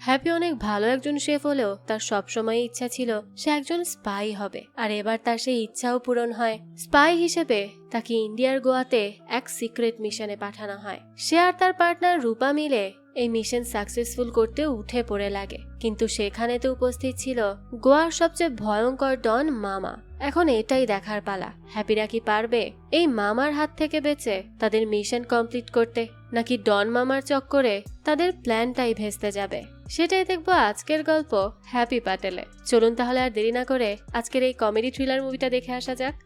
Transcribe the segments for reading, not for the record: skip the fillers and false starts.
Happy অনেক ভালো একজন শেফ হলেও তার সবসময় ইচ্ছা ছিল সে একজন স্পাই হবে, আর এবার তার সেই ইচ্ছাও পূরণ হয়। স্পাই হিসেবে তাকে ইন্ডিয়ার গোয়াতে এক সিক্রেট মিশনে পাঠানো হয়। সে আর তার পার্টনার রূপা মিলে এই মিশন সাকসেসফুল করতে উঠে পড়ে লাগে, কিন্তু সেখানে তো উপস্থিত ছিল গোয়ার সবচেয়ে ভয়ঙ্কর ডন মামা। এখন এটাই দেখার পালা, হ্যাপিরা কি পারবে এই মামার হাত থেকে বেঁচে তাদের মিশন কমপ্লিট করতে, নাকি ডন মামার চক্করে তাদের প্ল্যানটাই ভেস্তে যাবে। সেটাই দেখবো আজকের গল্প হ্যাপি প্যাটেলে। চলুন তাহলে আর দেরি না করে আজকের এই কমেডি থ্রিলার মুভিটা দেখে আসা যাক।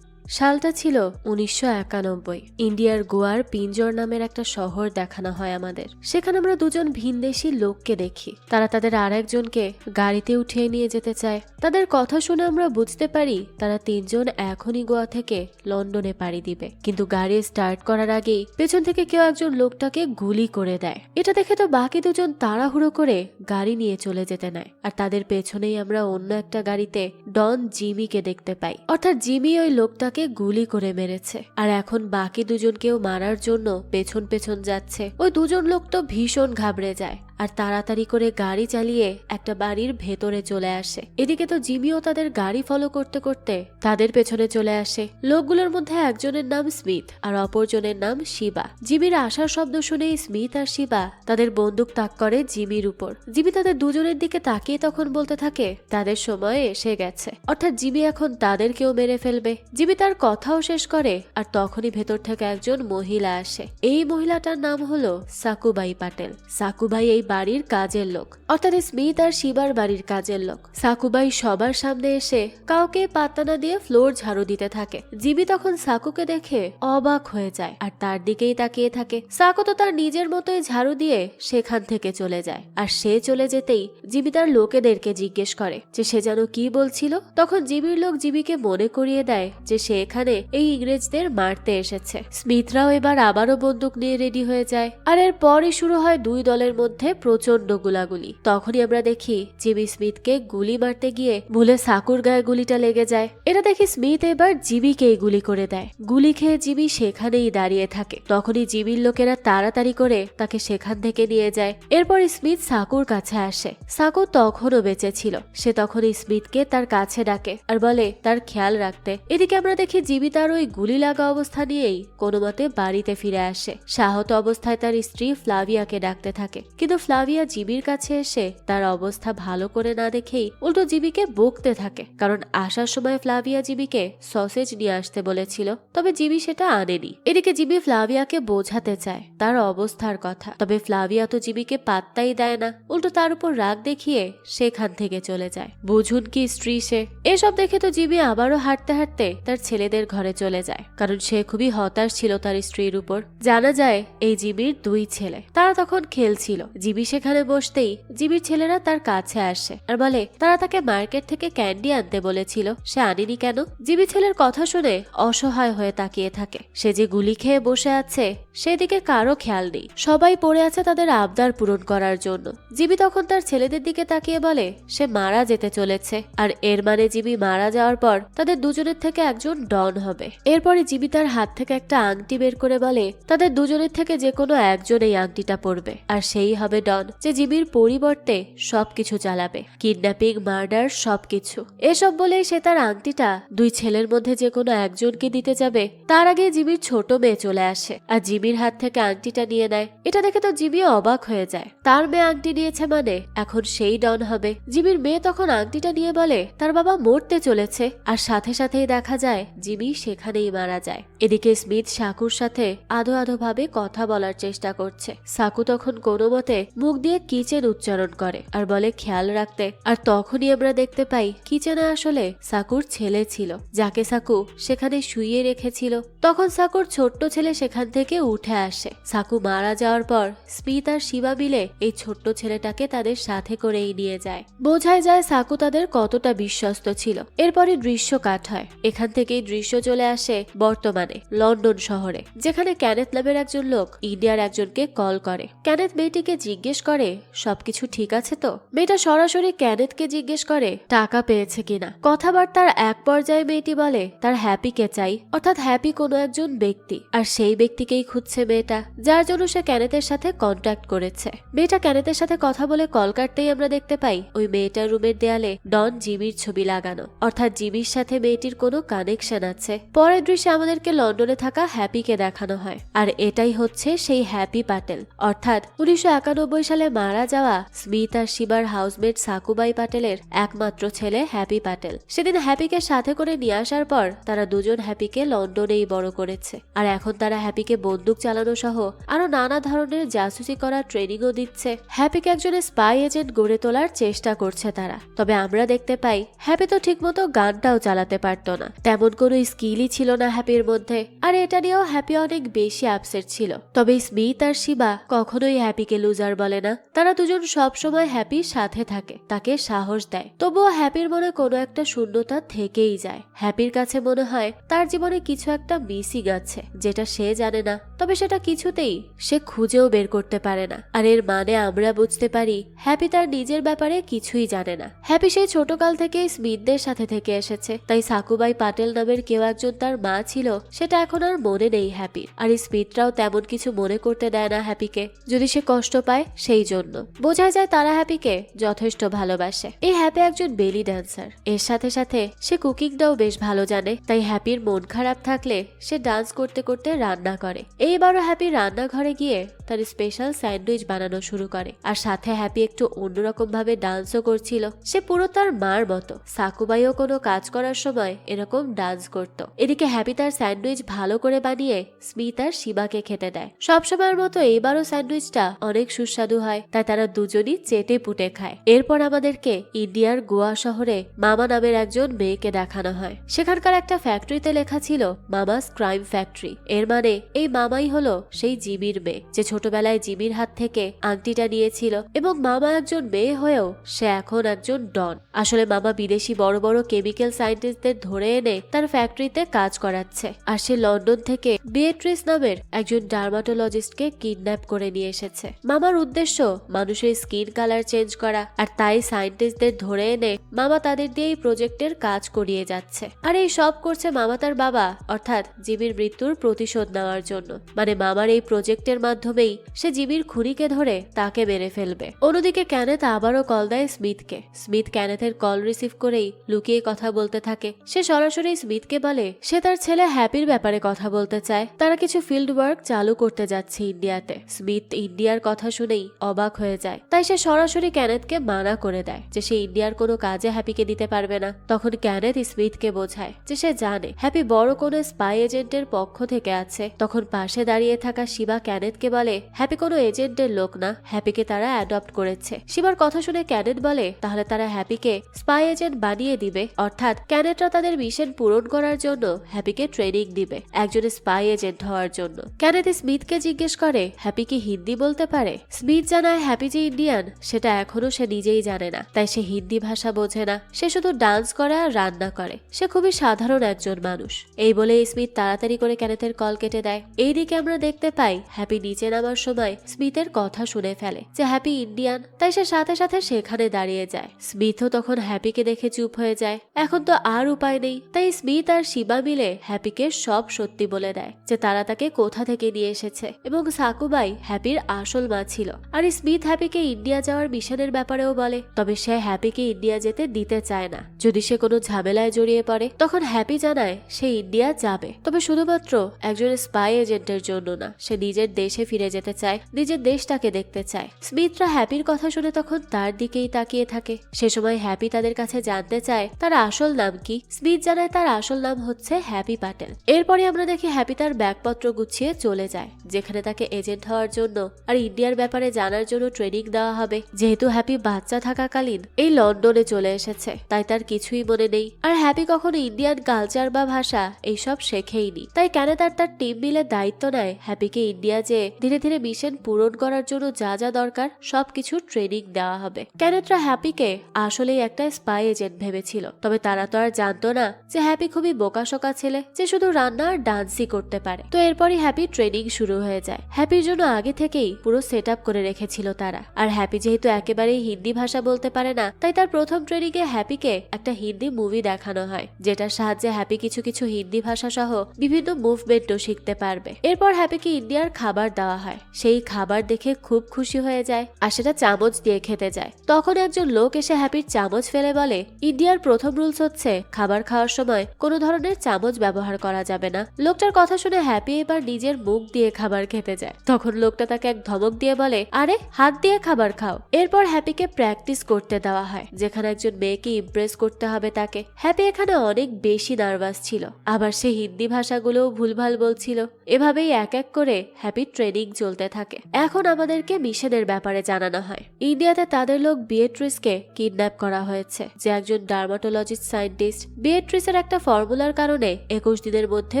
সালটা ছিল 1991। ইন্ডিয়ার গোয়ার পিঞ্জর নামের একটা শহর দেখানো হয় আমাদের। সেখানে আমরা দুজন ভিনদেশী লোককে দেখি, তারা তাদের আর একজনকে গাড়িতে উঠিয়ে নিয়ে যেতে চায়। তাদের কথা শুনে আমরা বুঝতে পারি তারা তিনজন এখনই গোয়া থেকে লন্ডনে পাড়ি দিবে, কিন্তু গাড়ি স্টার্ট করার আগেই পেছন থেকে কেউ একজন লোকটাকে গুলি করে দেয়। এটা দেখে তো বাকি দুজন তাড়াহুড়ো করে গাড়ি নিয়ে চলে যেতে নেয়, আর তাদের পেছনেই আমরা অন্য একটা গাড়িতে ডন জিমিকে দেখতে পাই। অর্থাৎ জিমি ওই লোকটাকে গুলি করে মেরেছে, আর এখন বাকি দুজনকেও মারার জন্য পেছন পেছন যাচ্ছে। ওই দুজন লোক তো ভীষণ ঘাবড়ে যায় আর তাড়াতাড়ি করে গাড়ি চালিয়ে একটা বাড়ির ভেতরে চলে আসে। এদিকে তো জিমিও তাদের গাড়ি ফলো করতে করতে তাদের পেছনে চলে আসে। লোকগুলোর মধ্যে একজনের নাম স্মিথ আর অপরজনের নাম শিবা। জিমির আসার শব্দ শুনেই স্মিথ আর শিবা তাদের বন্দুক তাক করে জিমির উপর। জিমি তাদের দুজনের দিকে তাকিয়ে তখন বলতে থাকে তাদের সময় এসে গেছে, অর্থাৎ জিমি এখন তাদেরকেও মেরে ফেলবে। জিমি তার কথাও শেষ করে আর তখনই ভেতর থেকে একজন মহিলা আসে। এই মহিলাটার নাম হলো সাকুবাই পাটেল। সাকুবাই এই বাড়ির কাজের লোক, অর্থাৎ স্মিথ আর শিবার বাড়ির কাজের লোক। সাকুবাই সবার সামনে এসে কাউকে পাত্তা না দিয়ে ফ্লোর ঝাড়ু দিতে থাকে। জিমি তখন সাকুকে দেখে অবাক হয়ে যায় আর তার দিকেই তাকিয়ে থাকে। সাকু তো তার নিজের মতোই ঝাড়ু দিয়ে সেখান থেকে চলে যায়, আর সে চলে যেতেই জিমি তার লোকেদেরকে জিজ্ঞেস করে যে সে যেন কি বলছিল। তখন জিমির লোক জিমিকে মনে করিয়ে দেয় যে সে এখানে এই ইংরেজদের মারতে এসেছে। স্মিথরাও এবার আবারও বন্দুক নিয়ে রেডি হয়ে যায়, আর এরপরই শুরু হয় দুই দলের মধ্যে প্রচন্ড গুলাগুলি। তখনই আমরা দেখি জিমি স্মিথকে গুলি মারতে গিয়ে ভুলে সাকুর গায়ে গুলিটা লেগে যায়। এটা দেখি স্মিথ এবার জিমিকেই গুলি করে দেয়। গুলি খেয়ে জিমি সেখানেই দাঁড়িয়ে থাকে। তখনই জিমির লোকেরা তাড়াতাড়ি করে তাকে সেখান থেকে নিয়ে যায়। এরপর স্মিথ সাকুর কাছে আসে। সাকু তখনও বেঁচে ছিল। সে তখনই স্মিথকে তার কাছে ডাকে আর বলে তার খেয়াল রাখতে। এদিকে আমরা দেখি জিমি তার ওই গুলি লাগা অবস্থা নিয়েই কোনো মতে বাড়িতে ফিরে আসে। শাহত অবস্থায় তার স্ত্রী ফ্লাভিয়াকে ডাকতে থাকে, কিন্তু ফ্লাভিয়া জিমির কাছে এসে তার অবস্থা ভালো করে না দেখেই উল্টো জিমিকে বকতে থাকে, কারণ আসার সময় ফ্লাভিয়া জিমিকে সসেজ নিয়ে আসতে বলেছিল, তবে জিমি সেটা আনেনি। এদিকে জিমি ফ্লাভিয়াকে বোঝাতে চায় তার অবস্থার কথা, তবে ফ্লাভিয়া তো জিমিকে পাত্তাই দেয় না, উল্টো তার উপর রাগ দেখিয়ে সেখান থেকে চলে যায়। বুঝুন কি স্ত্রী সে। এসব দেখে তো জিমি আবারও হাঁটতে হাঁটতে তার ছেলেদের ঘরে চলে যায়, কারণ সে খুবই হতাশ ছিল তার স্ত্রীর উপর। জানা যায় এই জিমির দুই ছেলে, তারা তখন খেলছিল। জিমি সেখানে বসতেই জিমির ছেলেরা তার কাছে আসে আর বলে তারা তাকে মার্কেট থেকে ক্যান্ডি আনতে বলেছিল, সে আনেনি কেন। জিমি ছেলের কথা শুনে অসহায় হয়ে তাকিয়ে থাকে। সে যে গুলি খেয়ে বসে আছে সেদিকে কারো খেয়াল নেই, সবাই পড়ে আছে তাদের আবদার পূরণ করার জন্য। জিমি তখন তার ছেলেদের দিকে তাকিয়ে বলে সে মারা যেতে চলেছে, আর এর মানে জিমি মারা যাওয়ার পর তাদের দুজনের থেকে একজন ডন হবে। এরপরে জিমি তার হাত থেকে একটা আংটি বের করে বলে তাদের দুজনের থেকে যে কোনো একজন এই আংটিটা পরবে, আর সেই হবে ডন, যে জিমির পরিবর্তে সবকিছু চালাবে, কিডন্যাপিং, মার্ডার, সবকিছু। এসব বলে সে তার আংটিটা দুই ছেলের মধ্যে যে কোনো একজনকে দিতে যাবে, তার আগে জিমির ছোট মেয়ে চলে আসে আর জিমির হাত থেকে আংটিটা নিয়ে নেয়। এটা দেখে তো জিমি অবাক হয়ে যায়, তার মেয়ে আংটি নিয়েছে মানে এখন সেই ডন হবে। জিমির মেয়ে তখন আংটিটা নিয়ে বলে তার বাবা মরতে চলেছে, আর সাথে সাথেই দেখা যায় জিমি সেখানেই মারা যায়। এদিকে স্মিথ সাকুর সাথে আধো আধো ভাবে কথা বলার চেষ্টা করছে। সাকু তখন কোনো মতে মুখ দিয়ে কিচেন উচ্চারণ করে আর বলে খেয়াল রাখতে, আর তখনই আমরা দেখতে পাই কিচেনে আসলে সাকুর ছেলে ছিল, যাকে সাকু সেখানে শুইয়ে রেখেছিল। তখন সাকুর ছোট্ট ছেলে সেখান থেকে উঠে আসে। সাকু মারা যাওয়ার পর স্মিথ আর শিবা মিলে এই ছোট্ট ছেলেটাকে তাদের সাথে করেই নিয়ে যায়। বোঝাই যায় সাকু তাদের কতটা বিশ্বস্ত ছিল। এরপরই দৃশ্য কাট হয়। এখান থেকেই দৃশ্য চলে আসে বর্তমানে লন্ডন শহরে, যেখানে ক্যানেথ নামের একজন লোক ইন্ডিয়ার একজনকে কল করে। ক্যানেথ মেয়েটিকে জিজ্ঞেস জিজ্ঞেস করে সবকিছু ঠিক আছে তো। মেয়েটা সরাসরি ক্যানেথকে জিজ্ঞেস করে টাকা পেয়েছে কিনা। কথাবার্তার এক পর্যায়ে মেয়েটি বলে তার হ্যাপিকে চাই, অর্থাৎ হ্যাপি কোনো একজন ব্যক্তি, আর সেই ব্যক্তিকেই খুঁজছে মেয়েটা, যার জন্য সে ক্যানেথের সাথে কন্ট্যাক্ট করেছে। মেয়েটা ক্যানেথের সাথে কথা বলে কল কাটতেই আমরা দেখতে পাই ওই মেয়েটার রুমের দেয়ালে ডন জিমির ছবি লাগানো, অর্থাৎ জিমির সাথে মেয়েটির কোনো কানেকশন আছে। পরের দৃশ্যে আমাদেরকে লন্ডনে থাকা হ্যাপিকে দেখানো হয়, আর এটাই হচ্ছে সেই হ্যাপি প্যাটেল, অর্থাৎ 1991 সালে মারা যাওয়া স্মিথ আর শিবার হাউসমেট সাকুবাই প্যাটেলের একমাত্র ছেলে হ্যাপি প্যাটেল। সেদিন হ্যাপিকে সাথে করে নিয়ে আসার পর তারা দুজন হ্যাপিকে লন্ডনেই বড় করেছে, আর এখন তারা হ্যাপিকে বন্দুক চালানো সহ আরো নানা ধরনের জাসুসি করার ট্রেনিংও দিচ্ছে। হ্যাপিকে একজন স্পাই এজেন্ট গড়ে তোলার চেষ্টা করছে তারা। তবে আমরা দেখতে পাই হ্যাপি তো ঠিকমতো গানটাও চালাতে পারতো না, তেমন কোনো স্কিলই ছিল না হ্যাপির মধ্যে, আর এটা নিয়েও হ্যাপি অনেক বেশি আপসেট ছিল। তবে স্মিথ আর শিবা কখনোই হ্যাপিকে লুজার বলে না, তারা দুজন সবসময় হ্যাপির সাথে থাকে, তাকে সাহস দেয়। তবুও হ্যাপির মনে কোনো একটা শূন্যতা থেকেই যায়। হ্যাপির কাছে মনে হয় তার জীবনে কিছু একটা মিসিং আছে, যেটা সে জানে না, তবে সেটা কিছুতেই সে খুঁজেও বের করতে পারে না। আর এর মানে আমরা বুঝতে পারি হ্যাপি তার নিজের ব্যাপারে কিছুই জানে না। হ্যাপি সেই ছোটকাল থেকেই স্মিথদের সাথে থেকে এসেছে, তাই সাকুবাই প্যাটেল নামের কেউ একজন তার মা ছিল সেটা এখন আর মনে নেই হ্যাপির। আর স্মিথরাও তেমন কিছু মনে করতে দেয় না হ্যাপিকে, যদি সে কষ্ট পায় সেই জন্য। বোঝা যায় তারা হ্যাপিকে যথেষ্ট ভালোবাসে। এই হ্যাপি একজন বেলি ড্যান্সার, এর সাথে সাথে সে কুকিংটাও বেশ ভালো জানে, তাই হ্যাপির মন খারাপ থাকলে সে ডান্স করতে করতে রান্না করে। এইবারও হ্যাপি রান্নাঘরে গিয়ে তার স্পেশাল স্যান্ডউইচ বানানো শুরু করে, আর সাথে হ্যাপি একটু অন্যরকম ভাবে ডান্সও করছিল। সে পুরো তার মার মতো। সাকুবাইও কোনো কাজ করার সময় এরকম ডান্স করত। এদিকে হ্যাপি তার স্যান্ডউইচ ভালো করে বানিয়ে স্মিথ আর শিবাকে খেতে দেয়। সবসময়ের মতো এইবারও স্যান্ডউইচটা অনেক সুস্বাদু হয়, তাই তারা দুজনই চেটে পুটে খায়। এরপর আমাদেরকে ইন্ডিয়ার গোয়া শহরে মামা নামের একজন মেয়েকে দেখানো হয়। সেখানকার একটা ফ্যাক্টরিতে লেখা ছিল মামাস ক্রাইম ফ্যাক্টরি। এর মানে এই মামাই হলো সেই জিমির মেয়ে, যে ছোটবেলায় জিমির হাত থেকে আংটিটা নিয়েছিল, এবং মামা একজন মেয়ে হয়েও সে এখন একজন ডন। আসলে মামা বিদেশি বড় বড় কেমিক্যাল সায়েন্টিস্টদের ধরে এনে তার ফ্যাক্টরিতে কাজ করাচ্ছে, আর সে লন্ডন থেকে বিয়েট্রিস নামের একজন ডার্মাটোলজিস্টকে কিডন্যাপ করে নিয়ে এসেছে। মামার উদ্দেশ্য মানুষের স্কিন কালার চেঞ্জ করা, আর তাই সায়েন্টিস্টদের ধরে এনে মামা তাদের দিয়ে এই প্রজেক্টের কাজ করিয়ে যাচ্ছে। আর এই সব করছে মামা তার বাবা অর্থাৎ জিমির মৃত্যুর প্রতিশোধ নেওয়ার জন্য। মানে মামার এই প্রজেক্টের মাধ্যমেই সে জিমির খুনিকে ধরে তাকে মেরে ফেলবে। অন্যদিকে ক্যানেথ আবারও কল দেয় স্মিথকে। স্মিথ ক্যানেথের কল রিসিভ করেই লুকিয়ে কথা বলতে থাকে। সে সরাসরি স্মিথকে বলে সে তার ছেলে হ্যাপির ব্যাপারে কথা বলতে চায়। তারা কিছু ফিল্ড ওয়ার্ক চালু করতে যাচ্ছে ইন্ডিয়াতে। স্মিথ ইন্ডিয়ার কথা শুনেই অবাক হয়ে যায়, তাই সে সরাসরি ক্যানেথকে মানা করে দেয় যে সে ইন্ডিয়ার কোনো কাজে হ্যাপিকে দিতে পারবে না। তখন ক্যানেথ স্মিথকে বোঝায় যে সে জানে হ্যাপি বড় কোনো স্পাই এজেন্টের পক্ষ থেকে আছে। তখন পাশে দাঁড়িয়ে থাকা শিবা ক্যানেথকে বলে হ্যাপি কোনো এজেন্টের লোক না, হ্যাপিকে তারা অ্যাডপ্ট করেছে। শিবার কথা শুনে ক্যানেথ বলে তাহলে তারা হ্যাপিকে স্পাই এজেন্ট বানিয়ে দিবে, অর্থাৎ ক্যানেথরা তাদের মিশন পূরণ করার জন্য হ্যাপিকে ট্রেনিং দিবে একজন স্পাই এজেন্ট হওয়ার জন্য। ক্যানেথ স্মিথকে জিজ্ঞেস করে হ্যাপি কি হিন্দি বলতে পারে। স্মিথ জানায় হ্যাপি যে ইন্ডিয়ান সেটা এখনো সে নিজেই জানে না, তাই সে হিন্দি ভাষা বোঝে না। সে শুধু ডান্স করে আর রান্না করে। সে খুবই সাধারণ একজন মানুষ। এই বলে স্মিথ তাড়াতাড়ি করে ক্যানেথের কল কেটে দেয়। এইদিকে আমরা দেখতে পাই হ্যাপি নিচে নামার সময় স্মিথের কথা শুনে ফেলে যে হ্যাপি ইন্ডিয়ান, তাই সে সাথে সাথে সেখানে দাঁড়িয়ে যায়। স্মিথও তখন হ্যাপিকে দেখে চুপ হয়ে যায়। এখন তো আর উপায় নেই, তাই স্মিথ আর শিবা মিলে হ্যাপিকে সব সত্যি বলে দেয় যে তারা তাকে কোথা থেকে নিয়ে এসেছে, এবং সাকুবাই হ্যাপির আসল মা ছিল। আর স্মিথ হ্যাপিকে ইন্ডিয়া যাওয়ার মিশনের ব্যাপারেও বলে, তবে সে হ্যাপিকে ইন্ডিয়া যেতে দিতে চায় না। যদি সে কোনো ঝামেলায় জড়িয়ে পড়ে তখন হ্যাপি জানায় সে ইন্ডিয়া যাবে, তবে শুধুমাত্র একজন স্পাই এজেন্টের জন্য না। সে নিজের দেশে ফিরে যেতে চায়, নিজের দেশটাকে দেখতে চায়। স্মিথরা হ্যাপির কথা শুনে তখন তার দিকেই তাকিয়ে থাকে। সে সময় হ্যাপি তাদের কাছে জানতে চায় তার আসল নাম কি। স্মিথ জানায় তার আসল নাম হচ্ছে হ্যাপি প্যাটেল। এরপরে আমরা দেখি হ্যাপি তার ব্যাগপত্র গুছিয়ে চলে যায়, যেখানে তাকে এজেন্ট হওয়ার জন্য আর ইন্ডিয়ার ব্যাপারে জানার জন্য ট্রেনিং দেওয়া হবে। যেহেতু হ্যাপি বাচ্চা থাকাকালীন এই লন্ডনে চলে এসেছে, তাই তার কিছুই মনে নেই। আর হ্যাপি কখনো ইন্ডিয়ান কালচার বা ভাষা এইসব শেখেইনি, তাই ক্যানেথ আর তার টিম মিলে দায়িত্ব নেয় হ্যাপিকে ইন্ডিয়া যে ধীরে ধীরে মিশন পূরণ করার জন্য যা যা দরকার সবকিছু ট্রেনিং দেওয়া হবে। ক্যানেথরা হ্যাপিকে আসলেই একটা স্পাই এজেন্ট ভেবেছিল, তবে তারা তো আর জানতো না যে হ্যাপি খুবই বোকাশোকা ছেলে যে শুধু রান্না আর ডান্সই করতে পারে। তো এরপরই হ্যাপি ট্রেনিং শুরু হয়ে যায়। হ্যাপির জন্য আগে থেকেই পুরো সেট আপ করে রেখেছিল তারা। আর হ্যাপি যেহেতু একেবারেই হিন্দি ভাষা বলতে পারে না, তাই তার প্রথম ট্রেনিংয়ে হ্যাপিকে একটা হিন্দি মুভি দেখানো হয়, যেটার সাহায্যে হ্যাপি কিছু কিছু হিন্দি ভাষা সহ বিভিন্ন মুভমেন্টও শিখতে পারবে। এরপর হ্যাপিকে ইন্ডিয়ার খাবার দেওয়া হয়। সেই খাবার দেখে খুব খুশি হয়ে যায় আর সেটা চামচ দিয়ে খেতে যায়। তখন একজন লোক এসে হ্যাপির চামচ ফেলে বলে, ইন্ডিয়ার প্রথম রুলস হচ্ছে খাবার খাওয়ার সময় কোনো ধরনের চামচ ব্যবহার করা যাবে না। লোকটার কথা শুনে হ্যাপি এবার নিজের মুখ দিয়ে খাবার খেতে যায়। তখন লোকটা তাকে এক ধমক দিয়ে বলে, আরে হাত দিয়ে খাবার খাও। এরপর হ্যাপিকে প্র্যাকটিস করতে দেওয়া হয়, যেখানে একজন মেয়েকে ইমপ্রেস করতে হবে তাকে। হ্যাপি এখানে অনেক বেশি নার্ভাস ছিল, আবার সে হিন্দি ভাষাগুলোও ভুলভাল বলছিল। এভাবেই এক এক করে হ্যাপি ট্রেনিং চলতে থাকে। এখন আমাদেরকে মিশনের ব্যাপারে জানানো হয়। ইন্ডিয়াতে তাদের লোক বিয়েট্রিসকে কিডন্যাপ করা হয়েছে, যে একজন ডার্মাটোলজিস্ট সায়েন্টিস্ট। বিয়েট্রিসের একটা ফর্মুলার কারণে 21 দিনের মধ্যে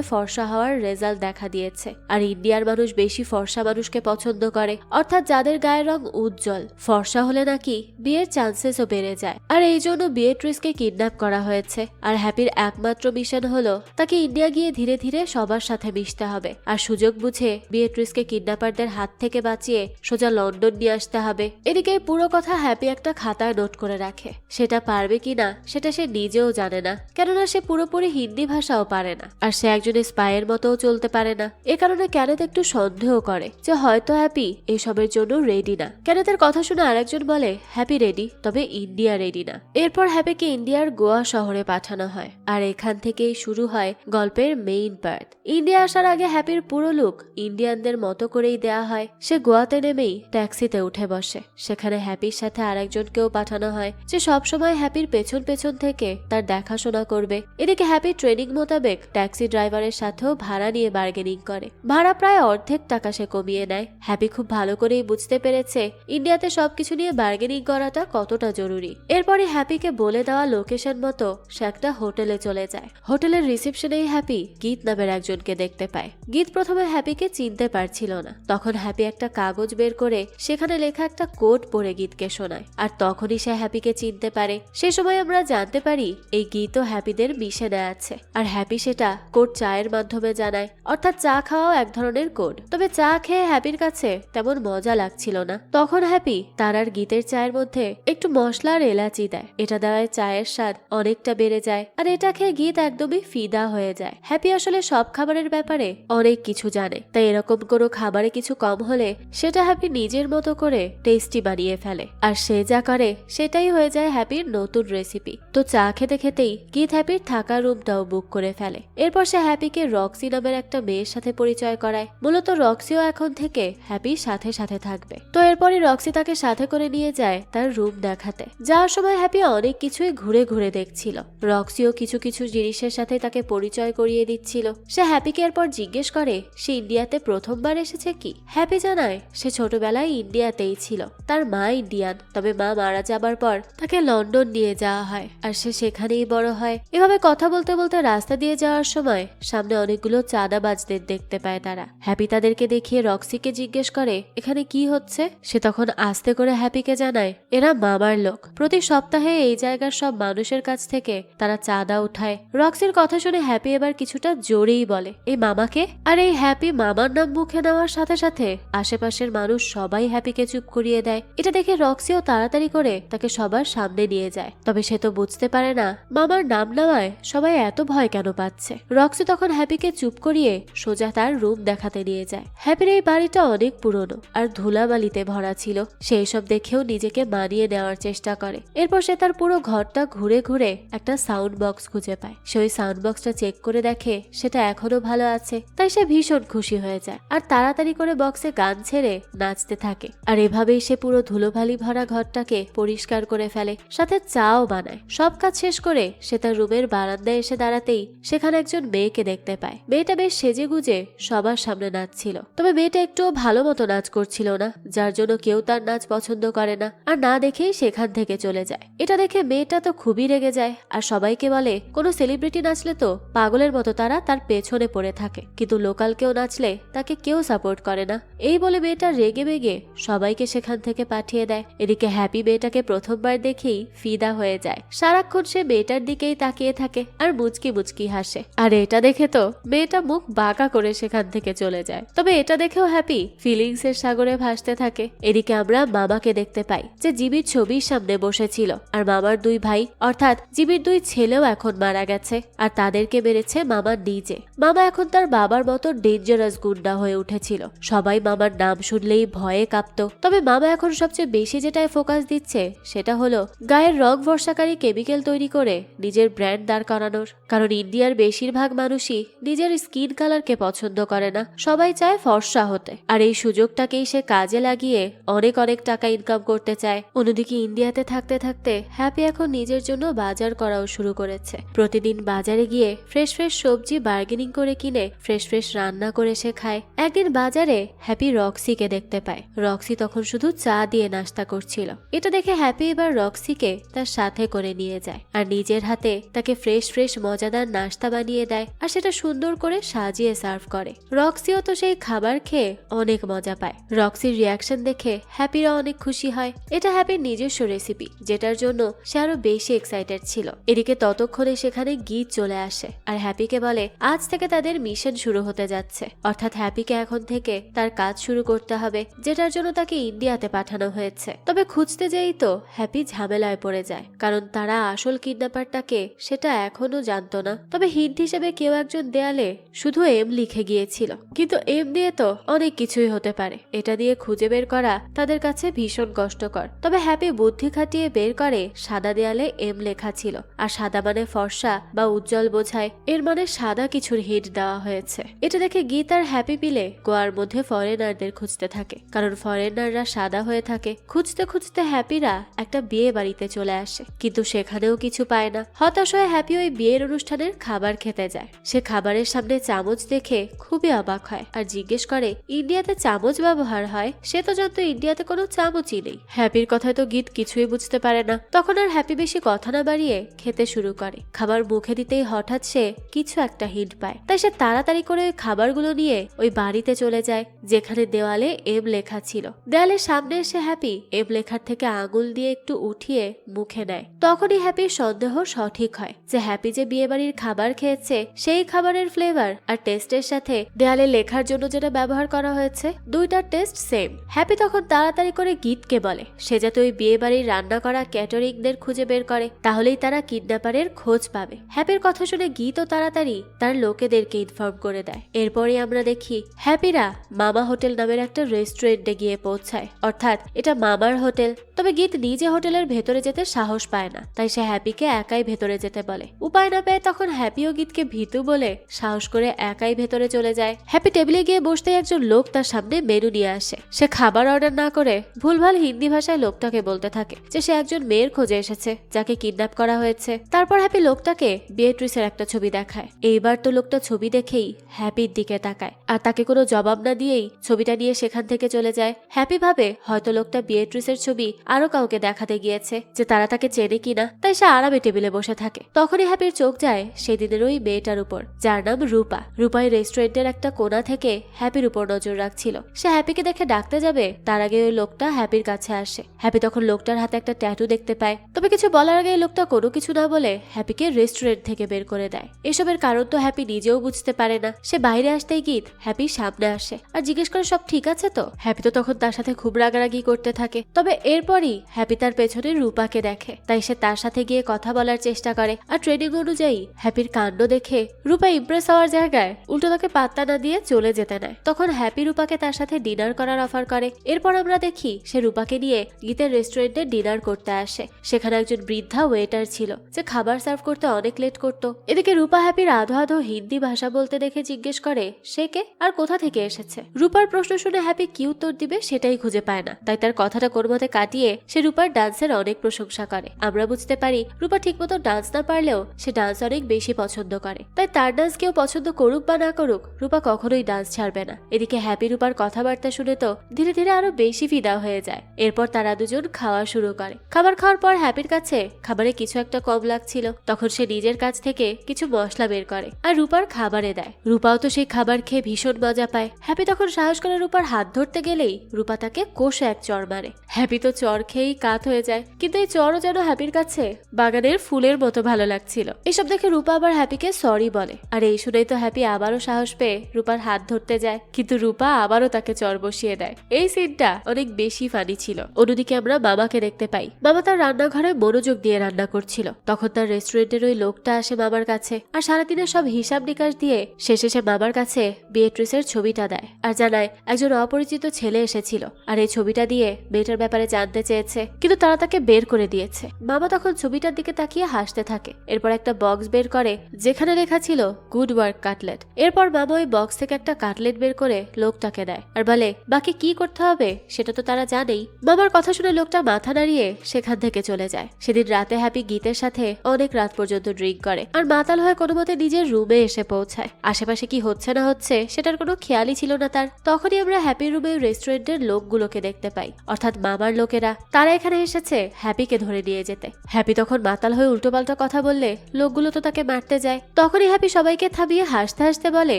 ফর্সা হওয়ার রেজাল্ট দেখা দিয়েছে। আর ইন্ডিয়ার মানুষ বেশি ফর্সা মানুষকে পছন্দ করে, অর্থাৎ যাদের গায়ের রং উজ্জ্বল। ফর্সা হলে নাকি বিয়ের চান্সেসও বেড়ে যায়। আর এই জন্য বিয়েট্রিসকে কিডন্যাপ করা হয়েছে। আর হ্যাপির একমাত্র মিশন হলো তাকে ইন্ডিয়া গিয়ে ধীরে ধীরে সবার সাথে মিশতে হবে, আর সুযোগ বুঝে বিয়েট্রিসকে কিডন্যাপারদের হাত থেকে বাঁচিয়ে সোজা লন্ডন নিয়ে আসতে হবে। এদিকে পুরো কথা হ্যাপি একটা খাতায় নোট করে রাখে। সেটা পারবে কিনা সেটা সে নিজেও জানে না, কেননা সে পুরোপুরি হিন্দি ভাষাও পারে না, আর সে একজন স্পাইয়ের মতোও চলতে পারে না। এ কারণে ক্যানেথ একটু সন্দেহ করে যে হয়তো হ্যাপি এসবের জন্য রেডি না। ক্যানেথের কথা শুনে আরেকজন বলে, হ্যাপি রেডি, তবে ইন্ডিয়া রেডি না। এরপর হ্যাপিকে ইন্ডিয়ার গোয়া শহরে পাঠানো হয়, আর এখান থেকেই শুরু হয় গল্পের মেইন পার্ট। ইন্ডিয়া আসার আগে হ্যাপির পুরো লুক ইন্ডিয়ানদের মতো করেই দেয়া হয়। সে গোয়াতে নেমেই ট্যাক্সিতে উঠে বসে। সেখানে হ্যাপির সাথে আরেকজনকেও পাঠানো হয়, যে সবসময় হ্যাপির পেছন পেছন থেকে তার দেখাশোনা করবে। এদিকে হ্যাপি ট্রেনিং মোতাবেক ট্যাক্সি ড্রাইভারের সাথেও ভাড়া নিয়ে বার্গেনিং করে। ভাড়া প্রায় অর্ধেক টাকা সে কমিয়ে নেয়। হ্যাপি খুব ভালো করেই বুঝতে পেরেছে ইন্ডিয়াতে সবকিছু নিয়ে বার্গেনিং করাটা কতটা জরুরি। এরপরে হ্যাপিকে বলে দেওয়া লোকেশন মতো সে একটা হোটেলে চলে যায়। হোটেলের রিসেপশনেই হ্যাপি গীত নামের একজনকে দেখতে পায়। গীত প্রথমে হ্যাপিকে চিনতে পারছিল না। তখন হ্যাপি একটা কাগজ বের করে সেখানে লেখা একটা কোড পড়ে গীতকে শোনায়, আর তখনই সে হ্যাপিকে চিনতে পারে। সে সময় আমরা জানতে পারি এই গীতও হ্যাপিদের মিশনে আছে, আর হ্যাপি সেটা কোড চায়ের মাধ্যমে জানায়, অর্থাৎ চা খাওয়াও এক ধরনের কোড। তবে চা খেয়ে হ্যাপির কাছে তেমন মজা লাগছিল না। তখন হ্যাপি তার আর গীতের চায়ের মধ্যে একটু মশলা আর এলাচি দেয়। এটা দেওয়ায় চায়ের স্বাদ অনেকটা বেড়ে যায়, আর এটা খেয়ে গীত একদমই ফিদা হয়ে যায়। হ্যাপি আসলে সব খাবারের ব্যাপারে অনেক কিছু জানে, তাই এরকম কোনো খাবারে কিছু কম হলে সেটা হ্যাপি নিজের মতো করে টেস্টি বানিয়ে ফেলে, আর সে যা করে সেটাই হয়ে যায় হ্যাপির নতুন রেসিপি। তো চা খেতে খেতেই গীত হ্যাপির থাকার রুমটাও বুক করে ফেলে। এরপর সে হ্যাপিকে রক্সি নামের একটা মেয়ের সাথে পরিচয় করায়। মূলত রক্সিও এখন থেকে হ্যাপির সাথে সাথে থাকবে। তো এরপরই রক্সি তাকে সাথে করে নিয়ে যায় তার রুম দেখাতে। যাওয়ার সময় হ্যাপি অনেক কিছুই ঘুরে ঘুরে দেখছিল। রক্সিও কিছু কিছু জিনিসের সাথে তাকে পরিচয় করিয়ে দিচ্ছিল। সে হ্যাপিকে এরপর জিজ্ঞেস করে সে ইন্ডিয়াতে প্রথমবার এসেছে কি। হ্যাপি জানায় সে ছোটবেলায় ইন্ডিয়াতেই ছিল। তার মা ইন্ডিয়ান, তবে মা মারা যাবার পর তাকে লন্ডন নিয়ে যাওয়া হয়, আর সে সেখানেই বড় হয়। এভাবে কথা বলতে বলতে রাস্তা দিয়ে যাওয়ার সময় সামনে অনেকগুলো চাঁদাবাজদের দেখতে পায় তারা। হ্যাপি তাদেরকে দেখিয়ে রক্সিকে জিজ্ঞেস করে এখানে কি হচ্ছে। সে তখন আস্তে করে হ্যাপিকে জানায় এরা মামার লোক, প্রতি সপ্তাহে এই জায়গার সব মানুষের কাছ থেকে তারা চাঁদা উঠায়। রক্সির কথা শুনে হ্যাপি এবার কিছুটা জোরেই বলে এই মামাকে। আর এই হ্যাপি মামার নাম মুখে নেওয়ার সাথে সাথে আশেপাশের মানুষ সবাই হ্যাপিকে চুপ করিয়ে দেয়। এটা দেখে রক্সিও তাড়াতাড়ি করে তাকে সবার সামনে নিয়ে যায়। তবে সে তো বুঝতে পারে না মামার নাম নেওয়ায় সবাই এত ভয় কেন পাচ্ছে। রক্সি তখন হ্যাপিকে চুপ করিয়ে সোজা তার রুম দেখাতে নিয়ে যায়। হ্যাপির এই বাড়িটা অনেক পুরনো আর ধুলাবালিতে ভরা ছিল। সেই সব দেখেও নিজেকে মানিয়ে নেওয়ার চেষ্টা করে। এরপর সে তার পুরো ঘরটা ঘুরে ঘুরে একটা সাউন্ড বক্স খুঁজে পায়। সে ওই সাউন্ড বক্সটা চেক করে দেখে সেটা এখনো ভালো আছে, তাই সে ভীষণ খুশি হয়ে যায় আর তাড়াতাড়ি করে বক্সে গান ছেড়ে নাচতে থাকে। আর এভাবেই সে পুরো ধুলোবালি ভরা ঘরটাকে পরিষ্কার করে ফেলে, সাথে চাও বানায়। সব কাজ শেষ করে সে তার রুমের বারান্দায় এসে দাঁড়াতেই সেখানে একজন মেয়েকে দেখতে পায়। মেয়েটা বেশ সেজে গুজে সবার সামনে নাচছিল। তবে মেয়েটা একটুও ভালো মতো নাচ করছিল না, যার জন্য কেউ তার নাচ পছন্দ করে না। আর না দেখেই সেখান থেকে চলে যায়। এটা দেখে মেয়েটা তো খুবই রেগে যায় আর সবাইকে বলে কোনো সেলিব্রিটি নাচলে তো পাগলের মতো তারা তার পেছনে পড়ে থাকে, কিন্তু লোকাল কেউ নাচলে তাকে কেউ সাপোর্ট করে না। এই বলে মেয়েটা রেগে বেগে সবাইকে সেখান থেকে পাঠিয়ে দেয়। এদিকে হ্যাপি মেয়েটাকে প্রথমবার দেখেই ফিদা হয়ে যায়। সারাক্ষণ সে মেয়েটার দিকেই তাকিয়ে থাকে আর মুচকি মুচকি হাসে। আর এটা দেখে তো মেয়েটা মুখ বাঁকা করে সেখান থেকে চলে যায়। তবে এটা দেখেও হ্যাপি ফিলিংস এর সাগরে ভাসতে থাকে। এদিকে আমরা মামাকে দেখতে পাই যে জিবির ছবির সামনে বসেছিল, আর মামার দুই ভাই অর্থাৎ জিবির দুই ছেলেও এখন মারা গেছে আর তাদেরকে মেরেছে মামা নিজে। মামা এখন তার বাবার মতো ডেঞ্জারাস গুন্ডা হয়ে উঠেছিল। সবাই মামার নাম শুনলেই ভয়ে কাঁপতো। তবে মামা এখন সবচেয়ে বেশি যেটায় ফোকাস দিচ্ছে সেটা হলো গায়ের রং ভরসাকারী কেমিক্যাল তৈরি করে নিজের ব্র্যান্ড দাঁড় করানোর। কারণ ইন্ডিয়ার বেশিরভাগ মানুষই নিজের স্কিন কালারকে পছন্দ করে না, সবাই চায় ফর্সা হতে। আর এই সুযোগটাকেই সে কাজে লাগিয়ে অনেক অনেক টাকা ইনকাম করতে চায়। অন্যদিকে ইন্ডিয়াতে থাকতে থাকতে হ্যাপি এখন নিজের জন্য বাজার করাও শুরু করেছে। প্রতিদিন বাজারে গিয়ে ফ্রেশ ফ্রেশ সবজি বার্গেনিং করে কিনে ফ্রেশ ফ্রেশ রান্না করে সে খায়। একদিন বাজারে হ্যাপি রক্সিকে দেখতে পায়। রক্সি তখন শুধু চা দিয়ে নাস্তা করছিল। এটা দেখে হ্যাপি এবার রক্সিকে তার সাথে করে নিয়ে যায় আর নিজের হাতে তাকে ফ্রেশ ফ্রেশ মজাদার নাস্তা বানিয়ে দেয় আর সেটা সুন্দর করে সাজিয়ে সার্ভ করে। রক্সিও তো সেই খাবার খেয়ে অনেক মজা পায়। রক্সির রিয়াকশন দেখে হ্যাপিরা অনেক খুশি হয়। এটা হ্যাপির নিজস্ব রেসিপি, যেটার জন্য সে আরো বেশি এক্সাইটেড ছিল। এদিকে ততক্ষণে সেখানে গীত চলে আসে আর হ্যাপিকে বলে আজ থেকে তাদের মিশন শুরু হতে যাচ্ছে, অর্থাৎ হ্যাপিকে এখন থেকে তার কাজ শুরু করতে হবে, যেটার জন্য তাকে ইন্ডিয়াতে পাঠানো হয়েছে। তবে খুঁজতে যেই তো হ্যাপি ঝামেলায় পড়ে যায়, কারণ তারা আসল কিডন্যাপারটাকে সেটা এখনো জানতো না। তবে হিন্ট হিসেবে কেউ একজন দেয়ালে শুধু এম লিখে গিয়েছিল, কিন্তু এম দিয়ে তো অনেক কিছুই হতে পারে। এটা দিয়ে খুঁজে বের করা তাদের কাছে ভীষণ কষ্টকর। তবে হ্যাপি বুদ্ধি খাটিয়ে বের করে সাদা দেয়ালে এম লেখা ছিল, আর সাদা মানে ফর্সা বা উজ্জ্বল বোঝায়, এর মানে সাদা কিছুর হিট দেওয়া হয়েছে। এটা দেখে গীত আর হ্যাপি মিলে গোয়ার মধ্যে ফরেনারদের খুঁজতে থাকে, কারণ ফরেনাররা সাদা হয়ে থাকে। খুঁজতে খুঁজতে হ্যাপিরা একটা বিয়ে বাড়িতে চলে আসে, কিন্তু সেখানেও কিছু পায় না। হতাশ হয়ে হ্যাপি ওই বিয়ের অনুষ্ঠানের খাবার খেতে যায়। সে খাবারের সামনে চামচ দেখে খুবই অবাক হয় আর জিজ্ঞেস করে ইন্ডিয়াতে চামচ ব্যবহার হয়। সে তো জানতো ইন্ডিয়াতে কোনো চামচই নেই। হ্যাপির কথায় তো গীত কিছুই বুঝতে পারে না। তখন আর হ্যাপি বেশি কথা না বাড়িয়ে খেতে শুরু করে। খাবার মুখে দিতেই হঠাৎ সে কিছু একটা হিট পায়, তাই সে তাড়াতাড়ি করে ওই খাবারগুলো নিয়ে ওই বাড়িতে চলে যায় যেখানে দেওয়ালে এম লেখা ছিল। দেওয়ালের সামনে এসে হ্যাপি এম লেখার থেকে আঙুল দিয়ে একটু উঠিয়ে মুখে নেয়। তখনই হ্যাপির সন্দেহ সঠিক হয় যে হ্যাপি যে বিয়ে বাড়ির খাবার খেয়েছে সেই খাবারের ফ্লেভার আর টেস্টের সাথে দেয়ালে লেখার জন্য যেটা ব্যবহার করা হয়েছে দুইটার টেস্ট সেম। হ্যাপি তখন তাড়াতাড়ি করে গীতকে বলে সে যাতে ওই বিয়ে বাড়ির রান্না করা ক্যাটারিংদের খুঁজে বের করে, তাহলেই তারা কিডন্যাপারের খোঁজ পাবে। হ্যাপির কথা শুনে গীতও তাড়াতাড়ি তার লোকেদেরকে ইনফর্ম করে দেয়। এরপরে আমরা দেখি হ্যাপিরা মামা হোটেল নামের একটা রেস্টুরেন্টে গিয়ে পৌঁছায়, অর্থাৎ এটা মামার হোটেল। তবে গীত নিজে হোটেলের ভেতরে যেতে সাহস পায় না, তাই সে হ্যাপিকে একাই ভেতরে যেতে বলে। উপায় না পেয়ে তখন হ্যাপি ও গীতকে ভীতু বলে সাহস করে একাই ভেতরে চলে যায়। হ্যাপি টেবিলে গিয়ে বসতে একজন লোক তার সামনে মেনু নিয়ে আসে। সে খাবার অর্ডার না করে ভুলভাল হিন্দি ভাষায় লোকটাকে বলতে থাকে যে সে একজন মেয়ের খোঁজে এসেছে যাকে কিডন্যাপ করা হয়েছে। তারপর হ্যাপি লোকটাকে বিয়েট্রিসের একটা ছবি দেখায়। এইবার তো লোকটা ছবি দেখেই হ্যাপির দিকে তাকায় আর তাকে কোনো জবাব না দিয়েই ছবিটা নিয়ে সেখান থেকে চলে যায়। হ্যাপি ভাবে হয়তো লোকটা বিয়েট্রিসের ছবি আরো কাউকে দেখাতে গিয়েছে যে তারা তাকে চেনে কিনা, তাই সে আরামে টেবিলে বসে থাকে। তখনই হ্যাপির চোখ যায় সেদিনের ওই মেয়েটার উপর যার নাম রূপা। রূপাই রেস্টুরেন্টের একটা কোণা থেকে হ্যাপির উপর নজর রাখছিল। সে হ্যাপিকে দেখে ডাকতে যাবে তার আগে ওই লোকটা হ্যাপির কাছে আসে। হ্যাপি তখন লোকটার হাতে একটা ট্যাটু দেখতে পায়। তবে কিছু বলার আগে লোকটা কোনো কিছু না বলে হ্যাপিকে রেস্টুরেন্ট থেকে বের করে দেয়। এসবের কারণ তো হ্যাপি নিজেও বুঝতে পারে না। সে বাইরে আসতেই গীত হ্যাপির সামনে আসে আর জিজ্ঞেস করে সব ঠিক আছে তো। হ্যাপি তো তখন তার সাথে খুব রাগারাগি করতে থাকে। তবে এরপরই হ্যাপি তার পেছনে রূপাকে দেখে, তাই সে তার সাথে গিয়ে কথা বলার চেষ্টা করে। আর ট্রেনিং অনুযায়ী হ্যাপির কাণ্ড দেখে রূপা ইমপ্রেস হওয়ার জায়গায় উল্টো তাকে পাত্তা না দিয়ে চলে যেতে নেয়। তখন হ্যাপি রূপাকে তার সাথে ডিনার করার অফার করে। এরপর আমরা দেখি সে রূপাকে নিয়ে গীতের রেস্টুরেন্টে ডিনার করতে আসে। সেখানে একজন বৃদ্ধা ওয়েটার ছিল যে খাবার সার্ভ করতে অনেক লেট করত। এদিকে রূপা হ্যাপির আধো আধো হিন্দি ভাষা বলতে দেখে জিজ্ঞেস করে সে কে আর কোথা থেকে এসেছে। রূপার প্রশ্ন শুনে হ্যাপি কি উত্তর দিবে সেটাই খুঁজে পায় না, তাই তার কথাটা কোনোমতে কাটিয়ে সে রূপার ডান্সের অনেক প্রশংসা করে। আমরা বুঝতে পারি রূপা ঠিকমতো ডান্স না পারলেও সে ডান্স অনেক বেশি পছন্দ করে, তাই তার ডান্স কেউ পছন্দ করুক বা না করুক রূপা কখনোই ডান্স ছাড়বে না। এদিকে হ্যাপি রূপার কথাবার্তা শুনে তো ধীরে ধীরে আরো বেশি ফিদা হয়ে যায়। এরপর তারা দুজন খাওয়া শুরু করে। খাবার খাওয়ার পর হ্যাপির কাছে খাবারে কিছু একটা কম লাগছিল, তখন সে নিজের কাছ থেকে কিছু মশলা বের করে আর রূপার খাবারে দেয়। রূপাও তো সেই খাবার খেয়ে ভীষণ মজা পায়। হ্যাপি তখন সাহস করে রূপার হাত ধরতে গেলেই রূপা তাকে কষে এক চড় মারে। হ্যাপি তো চড় খেয়েই কাত হয়ে যায়, কিন্তু এই চড়ও যেন হ্যাপির কাছে বাগানের ফুলের মতো ভালো লাগছিল। এসব দেখে রূপা আবার হ্যাপিকে সরি বলে, আর এই শুনেই তো হ্যাপি আবারও সাহস পেয়ে রূপার হাত ধরতে যায়, কিন্তু রূপা আবারও তাকে চড় বসিয়ে দেয়। এই সিনটা অনেক বেশি ফানি ছিল। অন্যদিকে আমরা মামাকে দেখতে পাই। মামা তার রান্নাঘরে মনোযোগ দিয়ে রান্না করছিল। তখন তার রেস্টুরেন্টের ওই লোকটা আসে মামার কাছে আর সারাদিনের সব হিসাব নিকাশ দিয়ে শেষে সে মামার কাছে বিয়েট্রিসের ছবিটা দেয় আর জানায় একজন অপরিচিত ছেলে এসেছিল আর এই ছবিটা দিয়ে মেয়েটার ব্যাপারে জানতে চেয়েছে, কিন্তু তারা তাকে বের করে দিয়েছে। মামা তখন ছবিটার দিকে তাকিয়ে হাসতে থাকে। এরপর একটা বক্স বের করে যেখানে লেখা ছিল গুড ওয়ার্ক কাটলেট। এরপর মামা ওই বক্স থেকে একটা কাটলেট বের করে লোকটাকে দেয় আর বলে বাকি কি করতে হবে সেটা তো তারা জানেই। মামার কথা শুনে লোকটা মাথা নাড়িয়ে সেখান থেকে চলে যায়। সেদিন রাতে হ্যাপি গীতের সাথে অনেক রাত পর্যন্ত ড্রিঙ্ক করে আর মাতাল হয়ে কোনো মতে নিজের রুমে এসে পৌঁছায়। আশেপাশে কি হচ্ছে না হচ্ছে সেটার কোনো খেয়ালই ছিল না তার। তখনই আমরা হ্যাপির রুমে রেস্টুরেন্টের লোকগুলোকে দেখতে পাই, অর্থাৎ মামার লোকেরা। তারা এখানে এসেছে হ্যাপিকে ধরে নিয়ে যেতে। হ্যাপি তখন মাতাল হয়ে উল্টোপাল্টা কথা বললে লোকগুলো তো তাকে মারতে যায়। তখনই হ্যাপি সবাইকে থামিয়ে হাসতে হাসতে বলে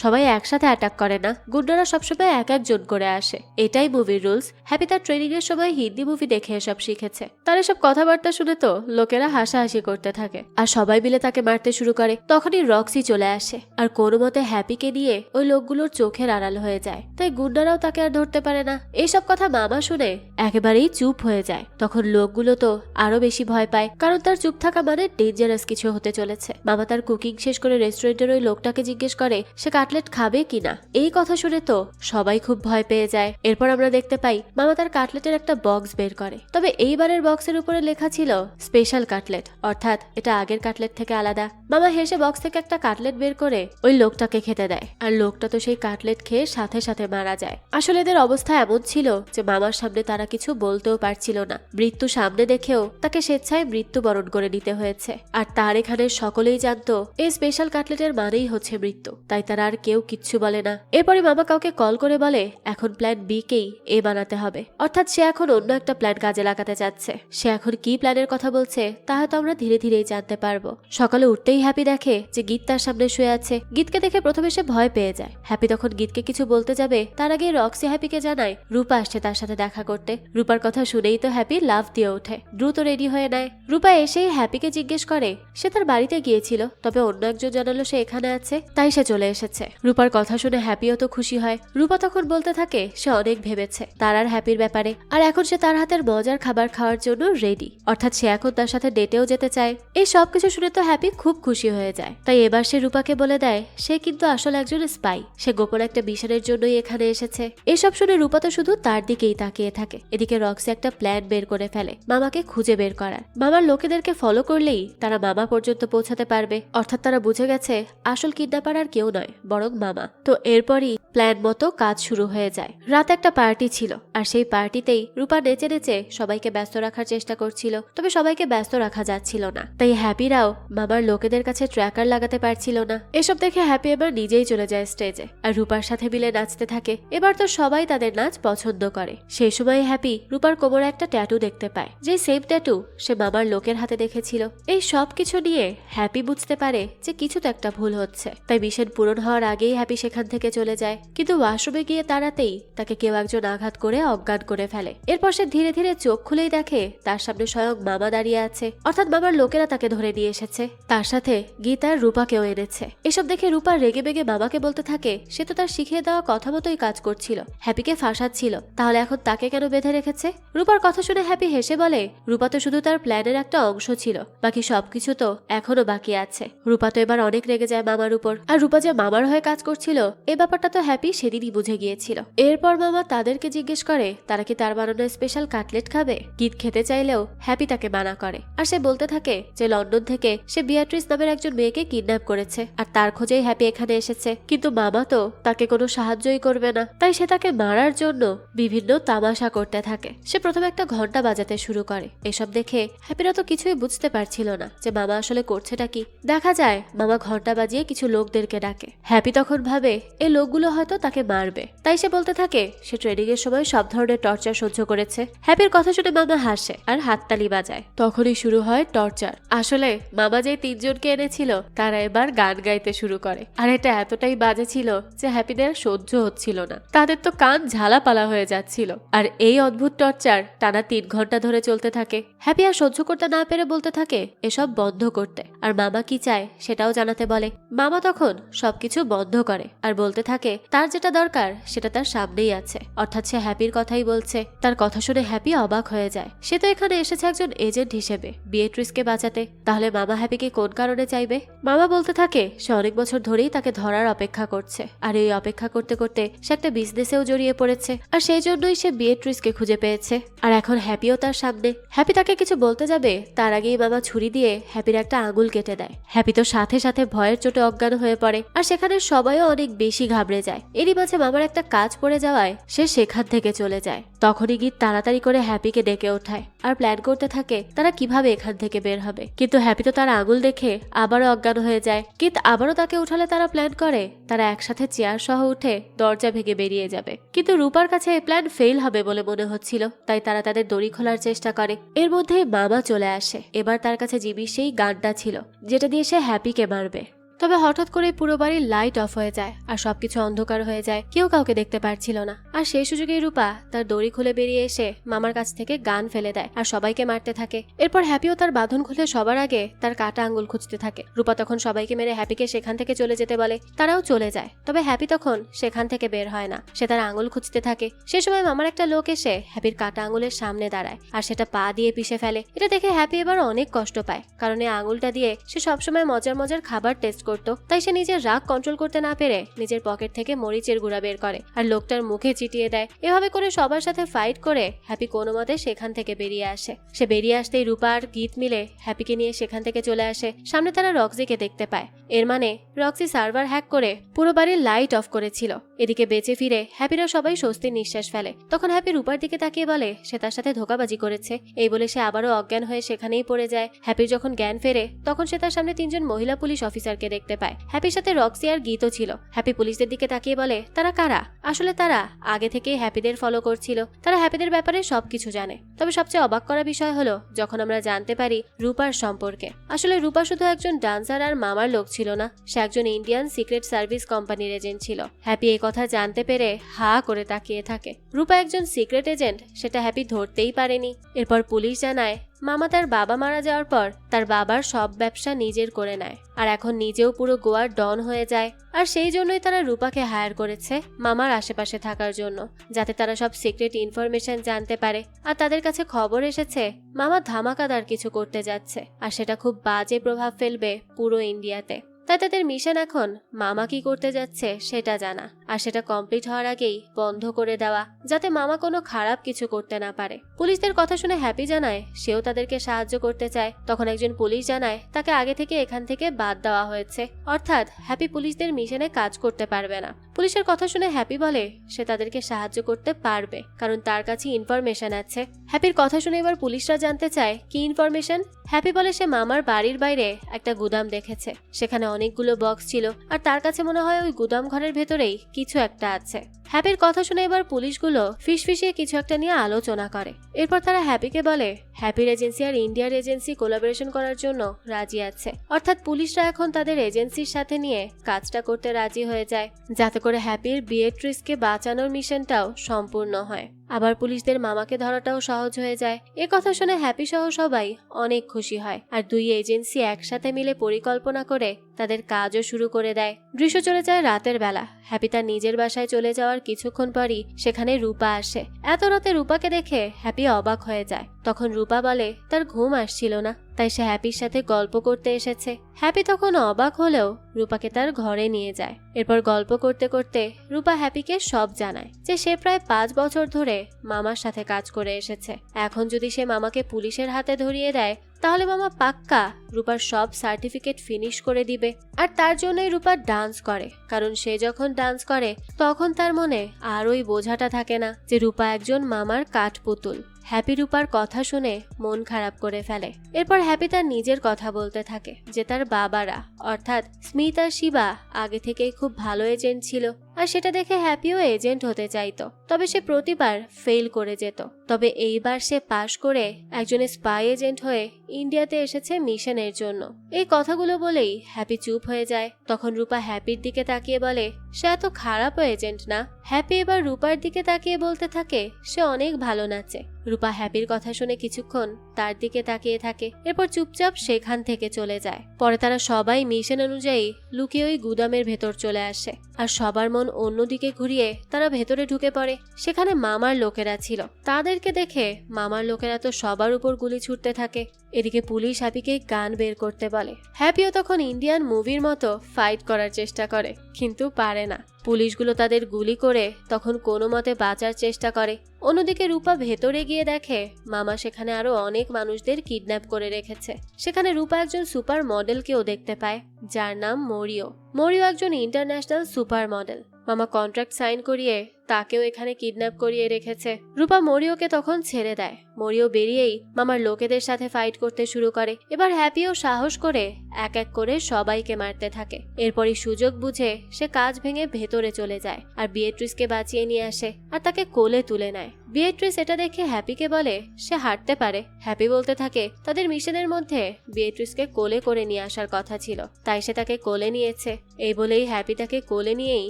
সবাই একসাথে অ্যাটাক করে না, গুন্ডারা সবসময় এক একজন করে আসে, এটাই মুভির রুলস। হ্যাপি তার ট্রেনিং এর সময় হিন্দি মুভি দেখে এসব শিখেছে। তার এসব কথাবার্তা শুনে তো লোকেরা হাসাহাসি করতে থাকে আর সবাই মিলে তাকে মারতে শুরু করে। তখনই রক্সি চলে আসে আর কোনো মতে হ্যাপিকে নিয়ে ওই লোকগুলোর চোখের আড়াল হয়ে যায়, তাই গুন্ডারাও তাকে আর ধরতে পারে না। এইসব কথা মামা শুনে একেবারেই চুপ হয়ে যায়। তখন লোকগুলো তো আরো বেশি ভয় পায়, কারণ তার চুপ থাকা মানে ডেঞ্জারাস কিছু হতে চলেছে। মামা তার কুকিং শেষ করে রেস্টুরেন্টের ওই লোকটাকে জিজ্ঞেস করে সে কাটলেট খাবে কিনা। এই কথা শুনে তো সবাই খুব ভয় পেয়ে যায়। এরপর আমরা দেখতে পাই মামা তার কাটলেটের একটা বক্স বের করে, তবে এইবারের বক্সের উপরে লেখা ছিল স্পেশাল কাটলেট, অর্থাৎ এটা আগের কাটলেট থেকে আলাদা। মামা হেসে বক্স থেকে একটা কাটলেট বের করে ওই লোকটাকে খেতে দেয় আর লোকটা তো সেই কাটলেট খেয়ে সাথে সাথে মারা যায়। আসলে এদের অবস্থা এমন ছিল যে মামার সামনে তারা কিছু বলতেও পারছিল না। মৃত্যু সামনে দেখেও তাকে স্বেচ্ছায় মৃত্যুবরণ করে নিতে হয়েছে। আর তার এখানে সকলেই জানতো এই স্পেশাল কাটলেটের মানেই হচ্ছে মৃত্যু, তাই তারা আর কেউ কিচ্ছু বলে না। এরপরে মামা কাউকে কল করে বলে এখন প্ল্যান বি কেই এ বানাতে হবে, অর্থাৎ সে এখন অন্য একটা প্ল্যান কাজে লাগাতে যাচ্ছে। সে এখন কি প্ল্যানের কথা বলছে তা হয়তো আমরা ধীরে ধীরেই জানতে পারবো। সকালে উঠতেই হ্যাপি দেখে যে গীত তার সামনে শুয়ে আছে। গীতকে দেখে প্রথমে সে ভয় পেয়ে যায়। হ্যাপি তখন গীতকে কিছু বলতে যাবে, তার আগে রক্সি হ্যাপিকে জানায় রূপা আসছে তার সাথে দেখা করতে। রূপার কথা শুনেই তো হ্যাপি লাফ দিয়ে ওঠে, দ্রুত রেডি হয়ে নেয়। রূপা এসেই হ্যাপিকে জিজ্ঞেস করে সে তার বাড়িতে গিয়েছিল, তবে অন্য একজন জানালো সে এখানে আছে, তাই সে চলে এসেছে। রূপার কথা শুনে হ্যাপিও তো খুশি হয়। রূপা তখন বলতে থাকে সে অনেক ভেবেছে তার আর হ্যাপির ব্যাপারে, আর এখন সে তার হাতের মজার খাবার খাওয়ার জন্য রেডি, অর্থাৎ সে এখন তার সাথে ডেটেও যেতে চায়। এই সবকিছু শুনে তো হ্যাপি খুব খুশি হয়ে যায়। তাই এবার সে রূপাকে বলে দেয় সে কিন্তু আসলে একজন স্পাই, সে গোপন একটা মিশনের জন্যই এখানে এসেছে। এসব শুনে রূপা তো শুধু তার দিকেই তাকিয়ে থাকে। এদিকে রক্সি একটা প্ল্যান বের করে ফেলে মামাকে খুঁজে বের করার। মামার লোকেদেরকে ফলো করলেই তারা মামা পর্যন্ত পৌঁছাতে পারবে, অর্থাৎ তারা বুঝে গেছে আসল কিডন্যাপার আর কেউ নয় বরং মামা। তো এরপরই প্ল্যান মতো কাজ শুরু হয়ে যায়। রাত একটা পার্টি ছিল আর সেই পার্টিতেই রূপা নেচে নেচে সবাইকে ব্যস্ত রাখার চেষ্টা করছিল, তবে সবাইকে ব্যস্ত রাখা যাচ্ছিল না। তাই হ্যাপিরাও মামার লোকেদের কাছে ট্র্যাকার লাগাতে পারছিল না। এসব দেখে হ্যাপি এবার নিজেই চলে যায় স্টেজে আর রূপার সাথে মিলে নাচতে থাকে। এবার তো সবাই তাদের নাচ পছন্দ করে। সেই সময় হ্যাপি রূপার কোমরে একটা ট্যাটু দেখতে পায়, যে সেম ট্যাটু সে মামার লোকের হাতে দেখেছিল। এই সব কিছু নিয়ে হ্যাপি বুঝতে পারে যে কিছু তো একটা ভুল হচ্ছে, তাই মিশন পূরণ হওয়ার আগেই হ্যাপি সেখান থেকে চলে যায়। কিন্তু ওয়াশরুমে গিয়ে তাড়াতেই তাকে কেউ একজন আঘাত করে অজ্ঞান করে ফেলে। এরপর সে ধীরে ধীরে চোখ খুলেই দেখে তার সামনে স্বয়ং মামা দাঁড়িয়ে আছে, অর্থাৎ মামার লোকেরা তাকে ধরে নিয়ে এসেছে। তার সাথে গীতার রূপাকেও এনেছে। এসব দেখে রূপা রেগে বেগে মামাকে বলতে থাকে সে তো তার শিখিয়ে দেওয়া কথা মতোই কাজ করছিল, হ্যাপিকে ফাঁসাচ্ছিল, তাহলে এখন তাকে কেন বেঁধে রেখেছে। রূপার কথা শুনে হ্যাপি হেসে বলে রূপা তো শুধু তার প্ল্যানের একটা অংশ ছিল, বাকি সবকিছু তো এখনো বাকি আছে। রূপা তো এবার অনেক রেগে যায় মামার উপর, আর রূপা যে মামার হয়ে কাজ করছিল এ ব্যাপারটা তো হ্যাপি সেদিনই বুঝে গিয়েছিল। এরপর মামা তাদেরকে জিজ্ঞেস করে তারা কি তার বানানো স্পেশাল কাটলেট খাবে। গীত খেতে চাইলেও হ্যাপি তাকে মানা করে, আর সে বলতে থাকে যে লন্ডন থেকে সে বিয়াট্রিস নামের একজন মেয়েকে কিডন্যাপ করেছে আর তার খোঁজেই হ্যাপি এখানে এসেছে। কিন্তু মামা তো তাকে কোনো সাহায্যই করবে না, তাই সে তাকে মারার জন্য বিভিন্ন তামাশা করতে থাকে। সে প্রথমে একটা ঘন্টা বাজাতে শুরু করে। এসব দেখে হ্যাপিরা তো কিছুই বুঝতে পারছিল না যে মামা আসলে করছেটা কি। দেখা যায় মামা ঘন্টা বাজিয়ে কিছু লোকদেরকে ডাকে। হ্যাপি তখন ভাবে এই লোকগুলো হয়তো তাকে মারবে, তাই সে বলতে থাকে সে ট্রেনিং এর সময় সব ধরনের টর্চার সহ্য করেছে। হ্যাপি হ্যাপির কথা শুনে মামা হাসে আর হাততালি বাজায়। তখনই শুরু হয় টর্চার। আসলে মামা যে 3 জনকে এনেছিল তারা এবার গান গাইতে শুরু করে, আর এটা এতটাই বাজে ছিল যে হ্যাপিদের সহ্য হচ্ছিল না। তাদের তো কান ঝালাপালা হয়ে যাচ্ছিল। আর এই অদ্ভুত টর্চার টানা 3 ঘন্টা ধরে চলতে থাকে। হ্যাপি আর সহ্য করতে না পেরে বলতে থাকে এসব বন্ধ করতে, আর মামা কি চায় সেটাও জানাতে বলে। মামা তখন সবকিছু বন্ধ করে আর বলতে থাকে তার যেটা দরকার সেটা তার সামনেই আছে, অর্থাৎ সে হ্যাপির কথাই বলছে। তার কথা শুনে হ্যাপি অবাক হয়ে যায়। সে তো এখানে এসেছে একজন এজেন্ট হিসেবে বিয়েট্রিসকে বাঁচাতে, তাহলে মামা হ্যাপিকে কোন কারণে চাইবে? মামা বলতে থাকে সে অনেক বছর ধরেই তাকে ধরার অপেক্ষা করছে, আর এই অপেক্ষা করতে করতে সে একটা বিজনেসেও জড়িয়ে পড়েছে, আর সেই জন্যই সে বিয়েট্রিসকে খুঁজে পেয়েছে। আর এখন হ্যাপিও তার সামনে। হ্যাপি তাকে কিছু বলতে যাবে তার আগেই মামা ছুরি দিয়ে হ্যাপির একটা আঙুল কেটে দেয়। হ্যাপি তো সাথে সাথে ভয়ের চোটে অজ্ঞান হয়ে পড়ে, আর সেখানে সবাইও অনেক বেশি ঘাবড়ে যায়। এরই মাঝে মামার একটা কাজ পড়ে যাওয়ায় সে সেখান থেকে চলে যায়। তখনই গীত তাড়াতাড়ি করে হ্যাপিকে ডেকে ওঠায় আর প্ল্যান করতে থাকে তারা কিভাবে এখান থেকে বের হবে। কিন্তু হ্যাপি তো তার আঙুল দেখে আবারও অজ্ঞান হয়ে যায়। গীত আবারও তাকে উঠালে তারা প্ল্যান করে তারা একসাথে চেয়ার সহ উঠে দরজা ভেঙে বেরিয়ে যাবে। কিন্তু রূপার কাছে এই প্ল্যান ফেল হবে বলে মনে হচ্ছিল, তাই তারা তাদের দড়ি খোলার চেষ্টা করে। এর মধ্যে মামা চলে আসে। এবার তার কাছে জিবি সেই গানটা ছিল যেটা দিয়ে সে হ্যাপিকে মারবে। তবে হঠাৎ করে পুরো বাড়ির লাইট অফ হয়ে যায় আর সবকিছু অন্ধকার হয়ে যায়, কেউ কাউকে দেখতে পারছিল না। আর সেই সুযোগে রূপা তার দড়ি খুলে বেরিয়ে এসে মামার কাছ থেকে গান ফেলে দেয় আর সবাইকে মারতে থাকে। এরপর হ্যাপিও তার বাঁধন খুলে সবার আগে তার কাটা আঙ্গুল খুঁজতে থাকে। রূপা তখন সবাইকে মেরে হ্যাপিকে সেখান থেকে চলে যেতে বলে, তারাও চলে যায়। তবে হ্যাপি তখন সেখান থেকে বের হয় না, সে তার আঙ্গুল খুঁজতে থাকে। সে সময় মামার একটা লোক এসে হ্যাপির কাটা আঙ্গুলের সামনে দাঁড়ায় আর সেটা পা দিয়ে পিষে ফেলে। এটা দেখে হ্যাপি এবার অনেক কষ্ট পায়, কারণ এই আঙুলটা দিয়ে সে সবসময় মজার মজার খাবার টেস্ট করতো। তাই সে নিজের রাগ কন্ট্রোল করতে না পেরে নিজের পকেট থেকে মরিচের গুঁড়া বের করে আর লোকটার মুখে চিটিয়ে দেয়। এভাবে করে সবার সাথে ফাইট করে হ্যাপি কোনো মতে সেখান থেকে বেরিয়ে আসে। সে বেরিয়ে আসতেই রূপা আর গীত মিলে হ্যাপিকে নিয়ে সেখান থেকে চলে আসে। সামনে তারা রক্সিকে দেখতে পায়। এর মানে রক্সি সার্ভার হ্যাক করে পুরো বাড়ির লাইট অফ করেছিল। এদিকে বেঁচে ফিরে হ্যাপিরা সবাই স্বস্তির নিঃশ্বাস ফেলে। তখন হ্যাপি রূপার দিকে তাকিয়ে বলে সে তার সাথে ধোঁকাবাজি করেছে। এই বলে সে আবারও অজ্ঞান হয়ে সেখানেই পড়ে যায়। হ্যাপির যখন জ্ঞান ফেরে তখন সে তার সামনে 3 জন মহিলা পুলিশ অফিসারকে দেখতে পায়। হ্যাপির সাথে রক্সি আর গীতও ছিল। হ্যাপি পুলিশদের দিকে তাকিয়ে বলে তারা কারা? আসলে তারা আগে থেকেই হ্যাপিদের ফলো করছিল। তারা হ্যাপিদের ব্যাপারে সবকিছু জানে। তবে সবচেয়ে অবাক করা বিষয় হলো যখন আমরা জানতে পারি রূপার সম্পর্কে। আসলে রূপা শুধু একজন ডান্সার আর মামার লোক ছিল না, সে একজন ইন্ডিয়ান সিক্রেট সার্ভিস কোম্পানির এজেন্ট ছিল। হ্যাপি এই কথা জানতে পেরে হা করে তাকিয়ে থাকে। রূপা একজন সিক্রেট এজেন্ট সেটা হ্যাপি ধরতেই পারেনি। এরপর পুলিশ জানায় মামা তার বাবা মারা যাওয়ার পর তার বাবার সব ব্যবসা নিজের করে নেয়, আর এখন নিজেও পুরো গোয়ার ডন হয়ে যায়। আর সেই জন্যই তারা রূপাকে হায়ার করেছে মামার আশেপাশে থাকার জন্য, যাতে তারা সব সিক্রেট ইনফরমেশন জানতে পারে। আর তাদের কাছে খবর এসেছে মামা ধামাকাদার কিছু করতে যাচ্ছে, আর সেটা খুব বাজে প্রভাব ফেলবে পুরো ইন্ডিয়াতে। তাই তাদের মিশন এখন মামা কি করতে যাচ্ছে সেটা জানা, আর সেটা কমপ্লিট হওয়ার আগেই বন্ধ করে দেওয়া, যাতে মামা কোনো খারাপ কিছু করতে না পারে। পুলিশদের কথা শুনে হ্যাপি জানায় সেও তাদেরকে সাহায্য করতে চায়। তখন একজন পুলিশ জানায় তাকে আগে থেকে এখান থেকে বাদ দেওয়া হয়েছে, অর্থাৎ হ্যাপি পুলিশদের মিশনে কাজ করতে পারবে না। পুলিশের কথা শুনে হ্যাপি বলে সে তাদেরকে সাহায্য করতে পারবে, কারণ তার কাছে ইনফরমেশন আছে। হ্যাপির কথা শুনে এবার পুলিশরা জানতে চায় কি ইনফরমেশন। হ্যাপি বলে সে মামার বাড়ির বাইরে একটা গুদাম দেখেছে, সেখানে অনেকগুলো বক্স ছিল, আর তার কাছে মনে হয় ওই গুদাম ঘরের ভেতরেই কিছু একটা আছে। হ্যাপির কথা শুনে এবার পুলিশগুলো ফিসফিসিয়ে কিছু একটা নিয়ে আলোচনা করে। এরপর তারা হ্যাপিকে বলে হ্যাপির এজেন্সি আর ইন্ডিয়ার এজেন্সি কোলাবোরেশন করার জন্য রাজি আছে, অর্থাৎ পুলিশরা এখন তাদের এজেন্সির সাথে নিয়ে কাজটা করতে রাজি হয়ে যায়, যাতে করে হ্যাপির বিয়েট্রিসকে বাঁচানোর মিশনটাও সম্পূর্ণ হয়। আবার পুলিশদের মামাকে ধরাটাও সহজ হয়ে যায়। এ কথা শুনে হ্যাপি সহ সবাই অনেক খুশি হয়, আর 2 এজেন্সি একসাথে মিলে পরিকল্পনা করে তাদের কাজও শুরু করে দেয়। দৃশ্য চলে যায় রাতের বেলা। হ্যাপি তার নিজের বাসায় চলে যাওয়ার কিছুক্ষণ পরই সেখানে রূপা আসে। এত রাতে রূপাকে দেখে হ্যাপি অবাক হয়ে যায়। তখন রূপা বলে তার ঘুম আসছিল না, তাই সে হ্যাপির সাথে গল্প করতে এসেছে। হ্যাপি তখন অবাক হলেও রূপাকে তার ঘরে নিয়ে যায়। এরপর গল্প করতে করতে রূপা হ্যাপিকে সব জানায় যে সে প্রায় 5 বছর ধরে মামার সাথে কাজ করে এসেছে। এখন যদি সে মামাকে পুলিশের হাতে ধরিয়ে দেয় তাহলে মামা পাক্কা রূপার সব সার্টিফিকেট ফিনিশ করে দিবে। আর তার জন্যই রূপা ডান্স করে, কারণ সে যখন ডান্স করে তখন তার মনে আর ওই বোঝাটা থাকে না যে রূপা একজন মামার কাঠপুতুল। হ্যাপি রূপার কথা শুনে মন খারাপ করে ফেলে। এরপর হ্যাপি তার নিজের কথা বলতে থাকে যে তার বাবারা অর্থাৎ স্মিথ আর শিবা আগে থেকেই খুব ভালো এজেন্ট ছিল। আর সেটা দেখে হ্যাপিও এজেন্ট হতে চাইতো, তবে সে প্রতিবার ফেল করে যেত। তবে এইবার সে পাশ করে একজন স্পাই এজেন্ট হয়ে ইন্ডিয়াতে এসেছে মিশনের জন্য। এই কথাগুলো বলেই হ্যাপি চুপ হয়ে যায়। তখন রূপা হ্যাপির দিকে তাকিয়ে বলে সে এত খারাপ এজেন্ট না। হ্যাপি এবার রূপার দিকে তাকিয়ে বলতে থাকে সে অনেক ভালো নাচে। রূপা হ্যাপির কথা শুনে কিছুক্ষণ তার দিকে তাকিয়ে থাকে, এরপর চুপচাপ সেখান থেকে চলে যায়। পরে তারা সবাই মিশন অনুযায়ী লুকিয়ে ওই গুদামের ভেতর চলে আসে, আর সবার মন অন্যদিকে ঘুরিয়ে তারা ভেতরে ঢুকে পড়ে। সেখানে মামার লোকেরা ছিল। তাদেরকে দেখে মামার লোকেরা তো সবার উপর গুলি ছুটতে থাকে। এদিকে পুলিশ হ্যাপিকে গান বের করতে বলে। হ্যাপিও তখন ইন্ডিয়ান মুভির মতো ফাইট করার চেষ্টা করে, কিন্তু পারে না। পুলিশগুলো তাদের গুলি করে তখন কোনো মতে বাঁচার চেষ্টা করে। অন্যদিকে রূপা ভেতরে গিয়ে দেখে মামা সেখানে আরো অনেক মানুষদের কিডন্যাপ করে রেখেছে। সেখানে রূপা একজন সুপার মডেলকেও দেখতে পায়, যার নাম মরিও। মরিও একজন ইন্টারন্যাশনাল সুপার মডেল। মামা কন্ট্রাক্ট সাইন করিয়ে তাকেও এখানে কিডন্যাপ করিয়ে রেখেছে। রূপা মরিওকে তখন ছেড়ে দেয়। মরিও বেরিয়েই মামার লোকেদের সাথে ফাইট করতে শুরু করে। এবার হ্যাপিও সাহস করে এক এক করে সবাইকে মারতে থাকে। এরপরই সুযোগ বুঝে সে কাজ ভেঙে ভেতরে চলে যায় আর বিয়েট্রিসকে বাঁচিয়ে নিয়ে আসে আর তাকে কোলে তুলে নেয়। বিয়েট্রিস এটা দেখে হ্যাপিকে বলে সে হাঁটতে পারে। হ্যাপি বলতে থাকে তাদের মিশনের মধ্যে বিয়েট্রিসকে কোলে করে নিয়ে আসার কথা ছিল, তাই সে তাকে কোলে নিয়েছে। এই বলেই হ্যাপি তাকে কোলে নিয়েই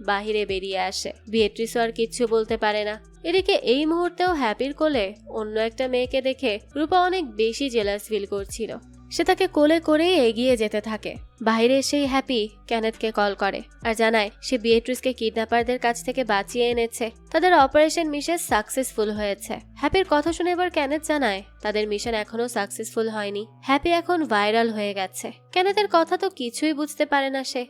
বাহিরে বেরিয়ে আসে। বিয়েট্রিসও আর কিচ্ছু বলতে পারে না। এদিকে এই মুহূর্তেও হ্যাপির কোলে অন্য একটা মেয়েকে দেখে রূপা অনেক বেশি জেলাস ফিল করছিল। সে তাকে কোলে করেই এগিয়ে যেতে থাকে। বাইরে এসেই হ্যাপি ক্যানেথকে কল করে আর জানায় সে বিয়েট্রিসকে কিডন্যাপারদের কাছ থেকে বাঁচিয়ে এনেছে। তাদের অপারেশন মিশন সাকসেসফুল হয়েছে। হ্যাপির কথা শুনে এবার ক্যানেথ জানায় তাদের মিশন এখনো সাকসেসফুল হয়নি। হ্যাপি এখন ভাইরাল হয়ে গেছে। ক্যানেথের কথা তো কিছুই বুঝতে পারে না সে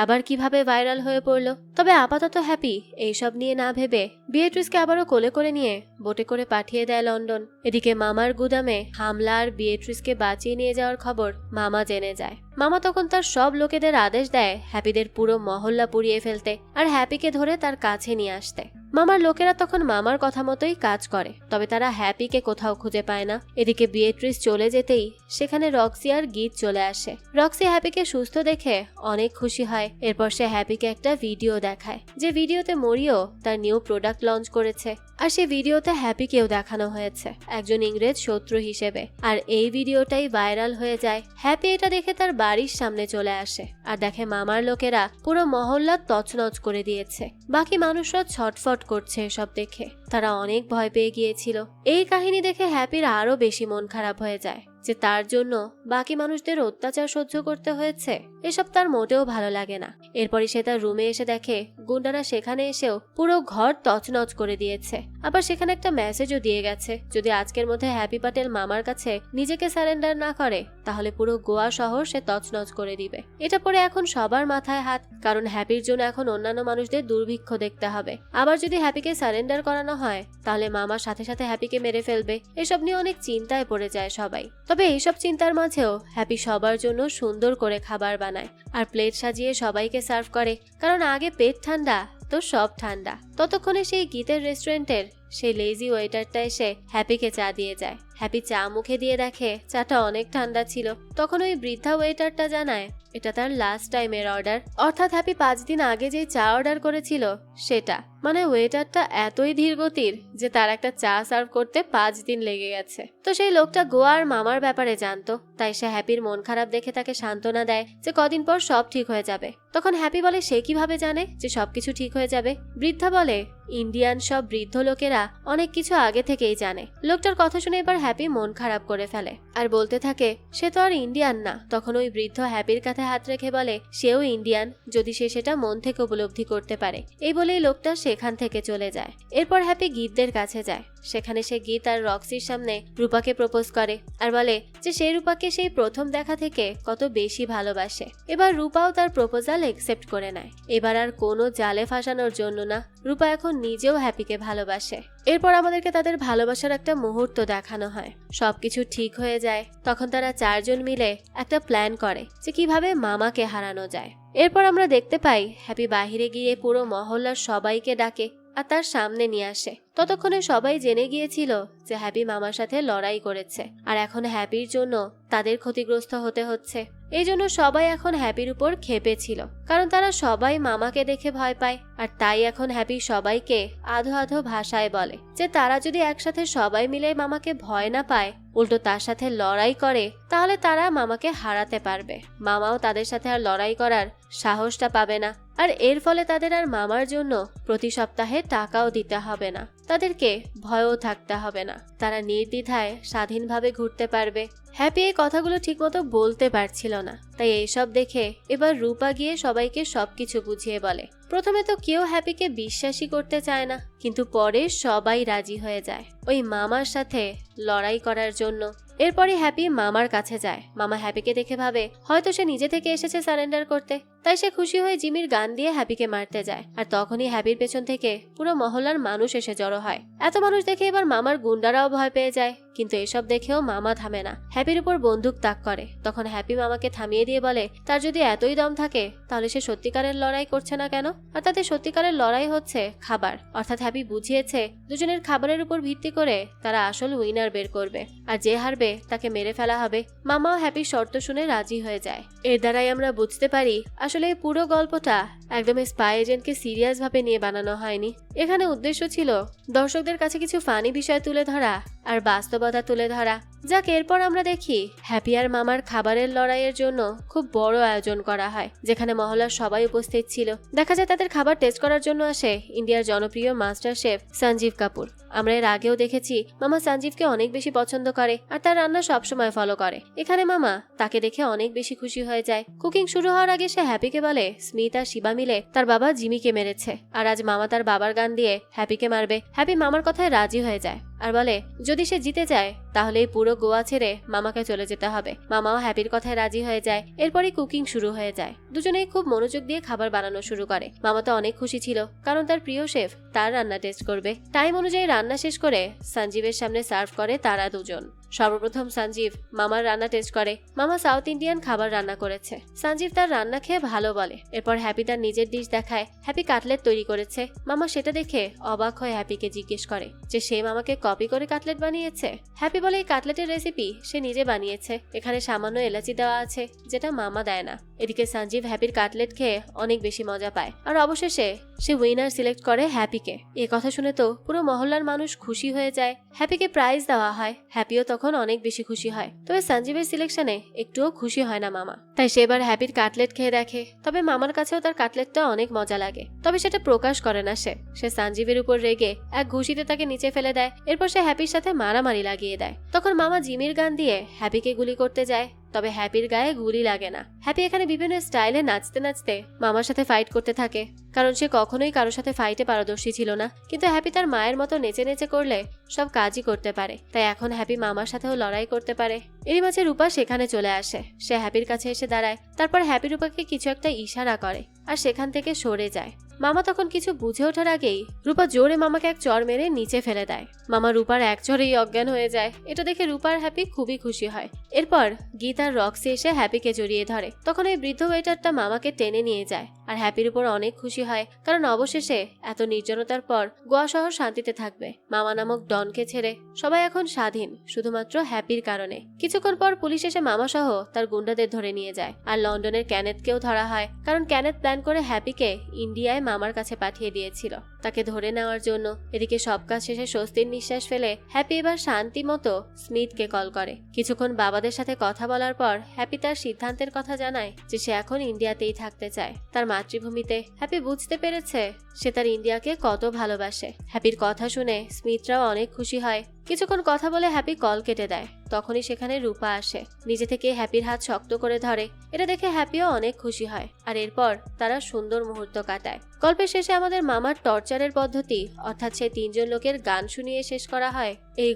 আবার কিভাবে ভাইরাল হয়ে পড়লো। তবে আপাতত হ্যাপি এইসব নিয়ে না ভেবে বিয়েট্রিসকে আবারও কোলে করে নিয়ে বোটে করে পাঠিয়ে দেয় লন্ডন। এদিকে মামার গুদামে হামলা আর বিয়েট্রিসকে বাঁচিয়ে নিয়ে যাওয়ার খবর মামা জেনে যায়। মামা তখন তার সব লোকেদের আদেশ দেয় হ্যাপিদের পুরো মহল্লা পুড়িয়ে ফেলতে আর হ্যাপিকে ধরে তার কাছে নিয়ে আসতে। মামার লোকেরা তখন মামার কথা মতোই কাজ করে, তবে তারা হ্যাপিকে কোথাও খুঁজে পায় না। এদিকে বিয়েট্রিস চলে যেতেই সেখানে রক্সি আর গীত চলে আসে। রক্সি হ্যাপিকে সুস্থ দেখে অনেক খুশি হয়। এরপর সে হ্যাপিকে একটা ভিডিও দেখায়, যে ভিডিওতে মরিও তার নিউ প্রোডাক্ট লঞ্চ করেছে। আর সেই ভিডিওতে হ্যাপিকেও দেখানো হয়েছে একজন ইংরেজ শত্রু হিসেবে। আর এই ভিডিওটাই ভাইরাল হয়ে যায়। হ্যাপি এটা দেখে তার বাড়ির সামনে চলে আসে আর দেখে মামার লোকেরা পুরো মহল্লা তছনছ করে দিয়েছে। বাকি মানুষরা ছটফট করছে এসব দেখে। তারা অনেক ভয় পেয়ে গিয়েছিল। এই কাহিনী দেখে হ্যাপির আরো বেশি মন খারাপ হয়ে যায় যে তার জন্য বাকি মানুষদের অত্যাচার সহ্য করতে হয়েছে। এসব তার মোটেও ভালো লাগে না। এরপরই সে তার রুমে এসে দেখে গুন্ডারা সেখানে এসেও পুরো ঘর তছনছ করে দিয়েছে। আবার সেখানে একটা মেসেজও দিয়ে গেছে, যদি আজকের মধ্যে হ্যাপি প্যাটেল মামার কাছে নিজেকে সারেন্ডার না করে তাহলে পুরো গোয়া শহর সে তছনছ করে দিবে। এটা পরে এখন সবার মাথায় হাত, কারণ হ্যাপির জন্য এখন অন্যান্য মানুষদের দুর্ভিক্ষ দেখতে হবে। আবার যদি হ্যাপিকে সারেন্ডার করানো হয় তাহলে মামার সাথে সাথে হ্যাপিকে মেরে ফেলবে। এসব নিয়ে অনেক চিন্তায় পড়ে যায় সবাই। তবে এইসব চিন্তার মাঝেও হ্যাপি সবার জন্য সুন্দর করে খাবার বানায় আর প্লেট সাজিয়ে সবাইকে সার্ভ করে, কারণ আগে পেট ঠান্ডা তো সব ঠান্ডা। ততক্ষণে সেই গীতের রেস্টুরেন্টের সেই লেজি ওয়েটারটা এসে হ্যাপিকে চা দিয়ে যায়। হ্যাপি চা মুখে দিয়ে দেখে চাটা অনেক ঠান্ডা ছিল। তখন ওই বৃদ্ধা ওয়েটারটা জানায় এটা তার লাস্ট টাইমের অর্ডার, অর্থাৎ হ্যাপি 5 দিন আগে যে চা অর্ডার করেছিল সেটা। মানে ওয়েটারটা এতই ধীরগতির যে তার একটা চা সার্ভ করতে 5 দিন লেগে গেছে। তো সেই লোকটা গোয়ার মামার ব্যাপারে জানতো, তাই সে হ্যাপির মন খারাপ দেখে তাকে সান্ত্বনা দেয় যে কদিন পর সব ঠিক হয়ে যাবে। তখন হ্যাপি বলে সে কিভাবে জানে যে সবকিছু ঠিক হয়ে যাবে। বৃদ্ধা বলে ইন্ডিয়ান সব বৃদ্ধ লোকেরা অনেক কিছু আগে থেকেই জানে। লোকটার কথা শুনে এবার হ্যাপি মন খারাপ করে ফেলে আর বলতে থাকে সে তো আর ইন্ডিয়ান না। তখন ওই বৃদ্ধ হ্যাপির কাঁধে হাত রেখে বলে সেও ইন্ডিয়ান, যদি সে সেটা মন থেকে উপলব্ধি করতে পারে। এই বলেই লোকটা সেখান থেকে চলে যায়। এরপর হ্যাপি গীতদের কাছে যায়। সেখানে সে গীত আর রক্সির সামনে রূপাকে প্রপোজ করে আর বলে যে সে রূপাকে সেই প্রথম দেখা থেকে কত বেশি ভালোবাসে। এবার রূপাও তার প্রপোজাল একসেপ্ট করে নেয়। এবার আর কোনো জালে ফাঁসানোর জন্য না, রূপা এখন নিজেও হ্যাপিকে ভালোবাসে। এরপর আমাদেরকে তাদের ভালোবাসার একটা মুহূর্ত দেখানো হয়। সবকিছু ঠিক হয়ে যায়। তখন তারা 4 জন মিলে একটা প্ল্যান করে যে কিভাবে মামাকে হারানো যায়। এরপর আমরা দেখতে পাই হ্যাপি বাহিরে গিয়ে পুরো মহল্লার সবাইকে ডাকে আর তার সামনে নিয়ে আসে। ততক্ষণে সবাই জেনে গিয়েছিল যে হ্যাপি মামার সাথে লড়াই করেছে আর এখন হ্যাপির জন্য তাদের ক্ষতিগ্রস্ত হতে হচ্ছে। এই জন্য সবাই এখন হ্যাপির উপর ক্ষেপে ছিল, কারণ তারা সবাই মামাকে দেখে ভয় পায়। আর তাই এখন হ্যাপি সবাইকে আধো আধো ভাষায় বলে যে তারা যদি একসাথে সবাই মিলে মামাকে ভয় না পায়, উল্টো তার সাথে লড়াই করে, তাহলে তারা মামাকে হারাতে পারবে। মামাও তাদের সাথে আর লড়াই করার সাহসটা পাবে না, আর এর ফলে তাদের আর মামার জন্য প্রতি সপ্তাহে টাকাও দিতে হবে না, তাদেরকে ভয়ও থাকতে হবে না, তারা নির্দ্বিধায় স্বাধীনভাবে ঘুরতে পারবে। হ্যাপি এই কথাগুলো ঠিকমতো বলতে পারছিল না, তাই এইসব দেখে এবার রূপা গিয়ে সবাইকে সবকিছু বুঝিয়ে বলে। প্রথমে তো কেউ হ্যাপিকে বিশ্বাসই করতে চায় না, কিন্তু পরে সবাই রাজি হয়ে যায় ওই মামার সাথে লড়াই করার জন্য। এরপরে হ্যাপি মামার কাছে যায়। মামা হ্যাপিকে দেখে ভাবে হয়তো সে নিজে থেকে এসেছে সারেন্ডার করতে, তাই সে খুশি হয়ে জিমির গান দিয়ে হ্যাপিকে মারতে যায়। আর তখনই হ্যাপির পেছন থেকে পুরো মহল্লার মানুষ এসে জড়ো হয়। এত মানুষ দেখে এবার মামার গুন্ডারাও ভয় পেয়ে যায়, কিন্তু এসব দেখেও মামা থামে না, হ্যাপির উপর বন্দুক তাক করে। তখন হ্যাপি মামাকে থামিয়ে দিয়ে বলে তার যদি এতই দম থাকে তাহলে সে সত্যিকারের লড়াই করছে না কেন, আর তাতে সত্যিকারের লড়াই হচ্ছে খাবার। অর্থাৎ হ্যাপি বুঝিয়েছে দুজনের খাবারের উপর ভিত্তি করে তারা আসল উইনার বের করবে, আর যে হারবে তাকে মেরে ফেলা হবে। মামাও হ্যাপির শর্ত শুনে রাজি হয়ে যায়। এর দ্বারাই আমরা বুঝতে পারি আসলে এই পুরো গল্পটা একদম স্পাই এজেন্টকে সিরিয়াস ভাবে নিয়ে বানানো হয়নি। এখানে উদ্দেশ্য ছিল দর্শকদের কাছে কিছু ফানি বিষয় তুলে ধরা আর বাস্তবতা তুলে ধরা। যাক, এরপর আমরা দেখি হ্যাপি আর মামার খাবারের লড়াইয়ের জন্য খুব বড় আয়োজন করা হয়, যেখানে মহল্লার সবাই উপস্থিত ছিল। দেখা যায় তাদের খাবার টেস্ট করার জন্য আসে ইন্ডিয়ার জনপ্রিয় মাস্টার শেফ সঞ্জীব কাপুর। আমরা এর আগেও দেখেছি মামা সঞ্জীবকে অনেক বেশি পছন্দ করে আর তার রান্না সবসময় ফলো করে। এখানে মামা তাকে দেখে অনেক বেশি খুশি হয়ে যায়। কুকিং শুরু হওয়ার আগে সে হ্যাপিকে বলে স্মিথ আর শিবা মিলে তার বাবা জিমিকে মেরেছে, আর আজ মামা তার বাবার গান দিয়ে হ্যাপিকে মারবে। হ্যাপি মামার কথায় রাজি হয়ে যায় আর বলে যদি সে জিতে যায় তাহলে এই পুরো গোয়া ছেড়ে মামাকে চলে যেতে হবে। মামাও হ্যাপির কথায় রাজি হয়ে যায়। এরপরই কুকিং শুরু হয়ে যায়। দুজনেই খুব মনোযোগ দিয়ে খাবার বানানো শুরু করে। মামা তো অনেক খুশি ছিল, কারণ তার প্রিয় শেফ তার রান্না টেস্ট করবে। টাইম অনুযায়ী রান্না শেষ করে সঞ্জীবের সামনে সার্ভ করে তারা দুজন। সর্বপ্রথম সঞ্জীব মামার রান্না টেস্ট করে। মামা সাউথ ইন্ডিয়ান খাবার রান্না করেছে। সঞ্জীব তার রান্না খেয়ে ভালো বলে। এরপর হ্যাপি তার নিজের ডিশ দেখায়। হ্যাপি কাটলেট তৈরি করেছে। মামা সেটা দেখে অবাক হয়ে হ্যাপিকে জিজ্ঞেস করে যে সে মামাকে কপি করে কাটলেট বানিয়েছে। হ্যাপি বলে এই কাটলেটের রেসিপি সে নিজে বানিয়েছে, এখানে সামান্য এলাচি দেওয়া আছে যেটা মামা দেয় না। এদিকে সঞ্জীব হ্যাপির কাটলেট খেয়ে অনেক বেশি মজা পায়, আর অবশেষে সে উইনার সিলেক্ট করে হ্যাপিকে। এ কথা শুনে তো পুরো মহল্লার মানুষ খুশি হয়ে যায়। হ্যাপিকে প্রাইজ দেওয়া হয়। হ্যাপিও তখন অনেক বেশি খুশি হয়। তবে সঞ্জীবের সিলেকশনে একটুও খুশি হয় না মামা, তাই সে এবার হ্যাপির কাটলেট খেয়ে দেখে। তবে মামার কাছেও তার কাটলেটটা অনেক মজা লাগে, তবে সেটা প্রকাশ করে না। সে সঞ্জীবের উপর রেগে এক ঘুষিতে তাকে নিচে ফেলে দেয়। এরপর সে হ্যাপির সাথে মারামারি লাগিয়ে দেয়। তখন মামা জিমির গান দিয়ে হ্যাপিকে গুলি করতে যায়, তবে হ্যাপির গায়ে গুলি লাগে না। হ্যাপি এখানে বিভিন্ন স্টাইলে নাচতে নাচতে মামার সাথে ফাইট করতে থাকে, কারণ সে কখনোই কারোর সাথে ফাইটে পারদর্শী ছিল না। কিন্তু হ্যাপি তার মায়ের মতো নেচে নেচে করলে সব কাজই করতে পারে, তাই এখন হ্যাপি মামার সাথেও লড়াই করতে পারে। এরই মাঝে রূপা সেখানে চলে আসে। সে হ্যাপির কাছে এসে দাঁড়ায়। তারপর হ্যাপি রূপাকে কিছু একটা ইশারা করে আর সেখান থেকে সরে যায়। মামা তখন কিছু বুঝে ওঠার আগেই রূপা জোরে মামাকে এক চড় মেরে নিচে ফেলে দেয়। মামা রূপার এক চড়েই অজ্ঞান হয়ে যায়। এটা দেখে রূপার হ্যাপি খুবই খুশি হয়। এরপর গীত আর রক্সি এসে হ্যাপিকে জড়িয়ে ধরে। তখন এই বৃদ্ধ ওয়েটারটা মামাকে টেনে নিয়ে যায়, আর হ্যাপির উপর অনেক খুশি হয়, কারণ অবশেষে এত নির্জনতার পর গোয়া শহর শান্তিতে থাকবে। মামা নামক ডনকে ছেড়ে সবাই এখন স্বাধীন, শুধুমাত্র হ্যাপির কারণে। কিছুক্ষণ পর পুলিশ এসে মামা সহ তার গুন্ডাদের ধরে নিয়ে যায়। আর লন্ডনের ক্যানেথকেও ধরা হয়, কারণ ক্যানেথ প্ল্যান করে হ্যাপিকে ইন্ডিয়ায় মামার কাছে পাঠিয়ে দিয়েছিল তাকে ধরে নেওয়ার জন্য। এদিকে সব কাজ শেষে স্বস্তির নিঃশ্বাস ফেলে হ্যাপি এবার শান্তি মতো স্মিথকে কল করে। কিছুক্ষণ বাবাদের সাথে কথা বলার পর হ্যাপি তার সিদ্ধান্তের কথা জানায় যে সে এখন ইন্ডিয়াতেই থাকতে চায়, তার মাতৃভূমিতে। হ্যাপি বুঝতে পেরেছে সে তার ইন্ডিয়াকে কত ভালোবাসে। হ্যাপির কথা শুনে স্মিথরাও অনেক খুশি হয়। কিছুক্ষণ কথা বলে হ্যাপি কল কেটে দেয়। তখনই সেখানে রূপা আসে, নিজে থেকে হ্যাপির হাত শক্ত করে ধরে। এটা দেখে হ্যাপিও অনেক খুশি হয়, আর এরপর তারা সুন্দর মুহূর্ত কাটায়। গল্পের শেষে আমাদের মামার টর্চারের পদ্ধতি, অর্থাৎ সেই 3 জন লোকের গান শুনিয়ে শেষ করা হয় এই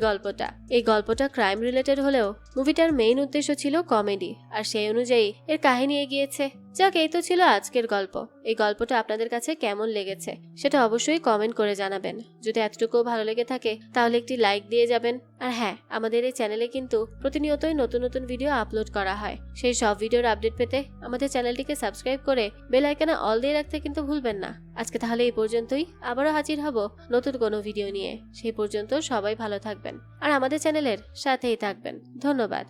গল্পটা ক্রাইম রিলেটেড হলেও মুভিটার মেইন উদ্দেশ্য ছিল কমেডি, আর সেই অনুযায়ী এর কাহিনী এগিয়েছে। যাক, এই তো ছিল আজকের গল্প। এই গল্পটা আপনাদের কাছে কেমন লেগেছে সেটা অবশ্যই কমেন্ট করে জানাবেন। যদি এতটুকুও ভালো লেগে থাকে তাহলে একটি লাইক দিয়ে যাবেন। আর হ্যাঁ, আমাদের এই চ্যানেলে কিন্তু প্রতিনিয়তই নতুন নতুন ভিডিও আপলোড করা হয়। সেই সব ভিডিওর আপডেট পেতে আমাদের চ্যানেলটিকে সাবস্ক্রাইব করে বেল আইকনে অল দিয়ে রাখতে কিন্তু ভুলবেন না। আজকে তাহলে এই পর্যন্তই। আবারও হাজির হব নতুন কোনো ভিডিও নিয়ে। সেই পর্যন্ত সবাই ভালো থাকবেন আর আমাদের চ্যানেলের সাথেই থাকবেন। ধন্যবাদ।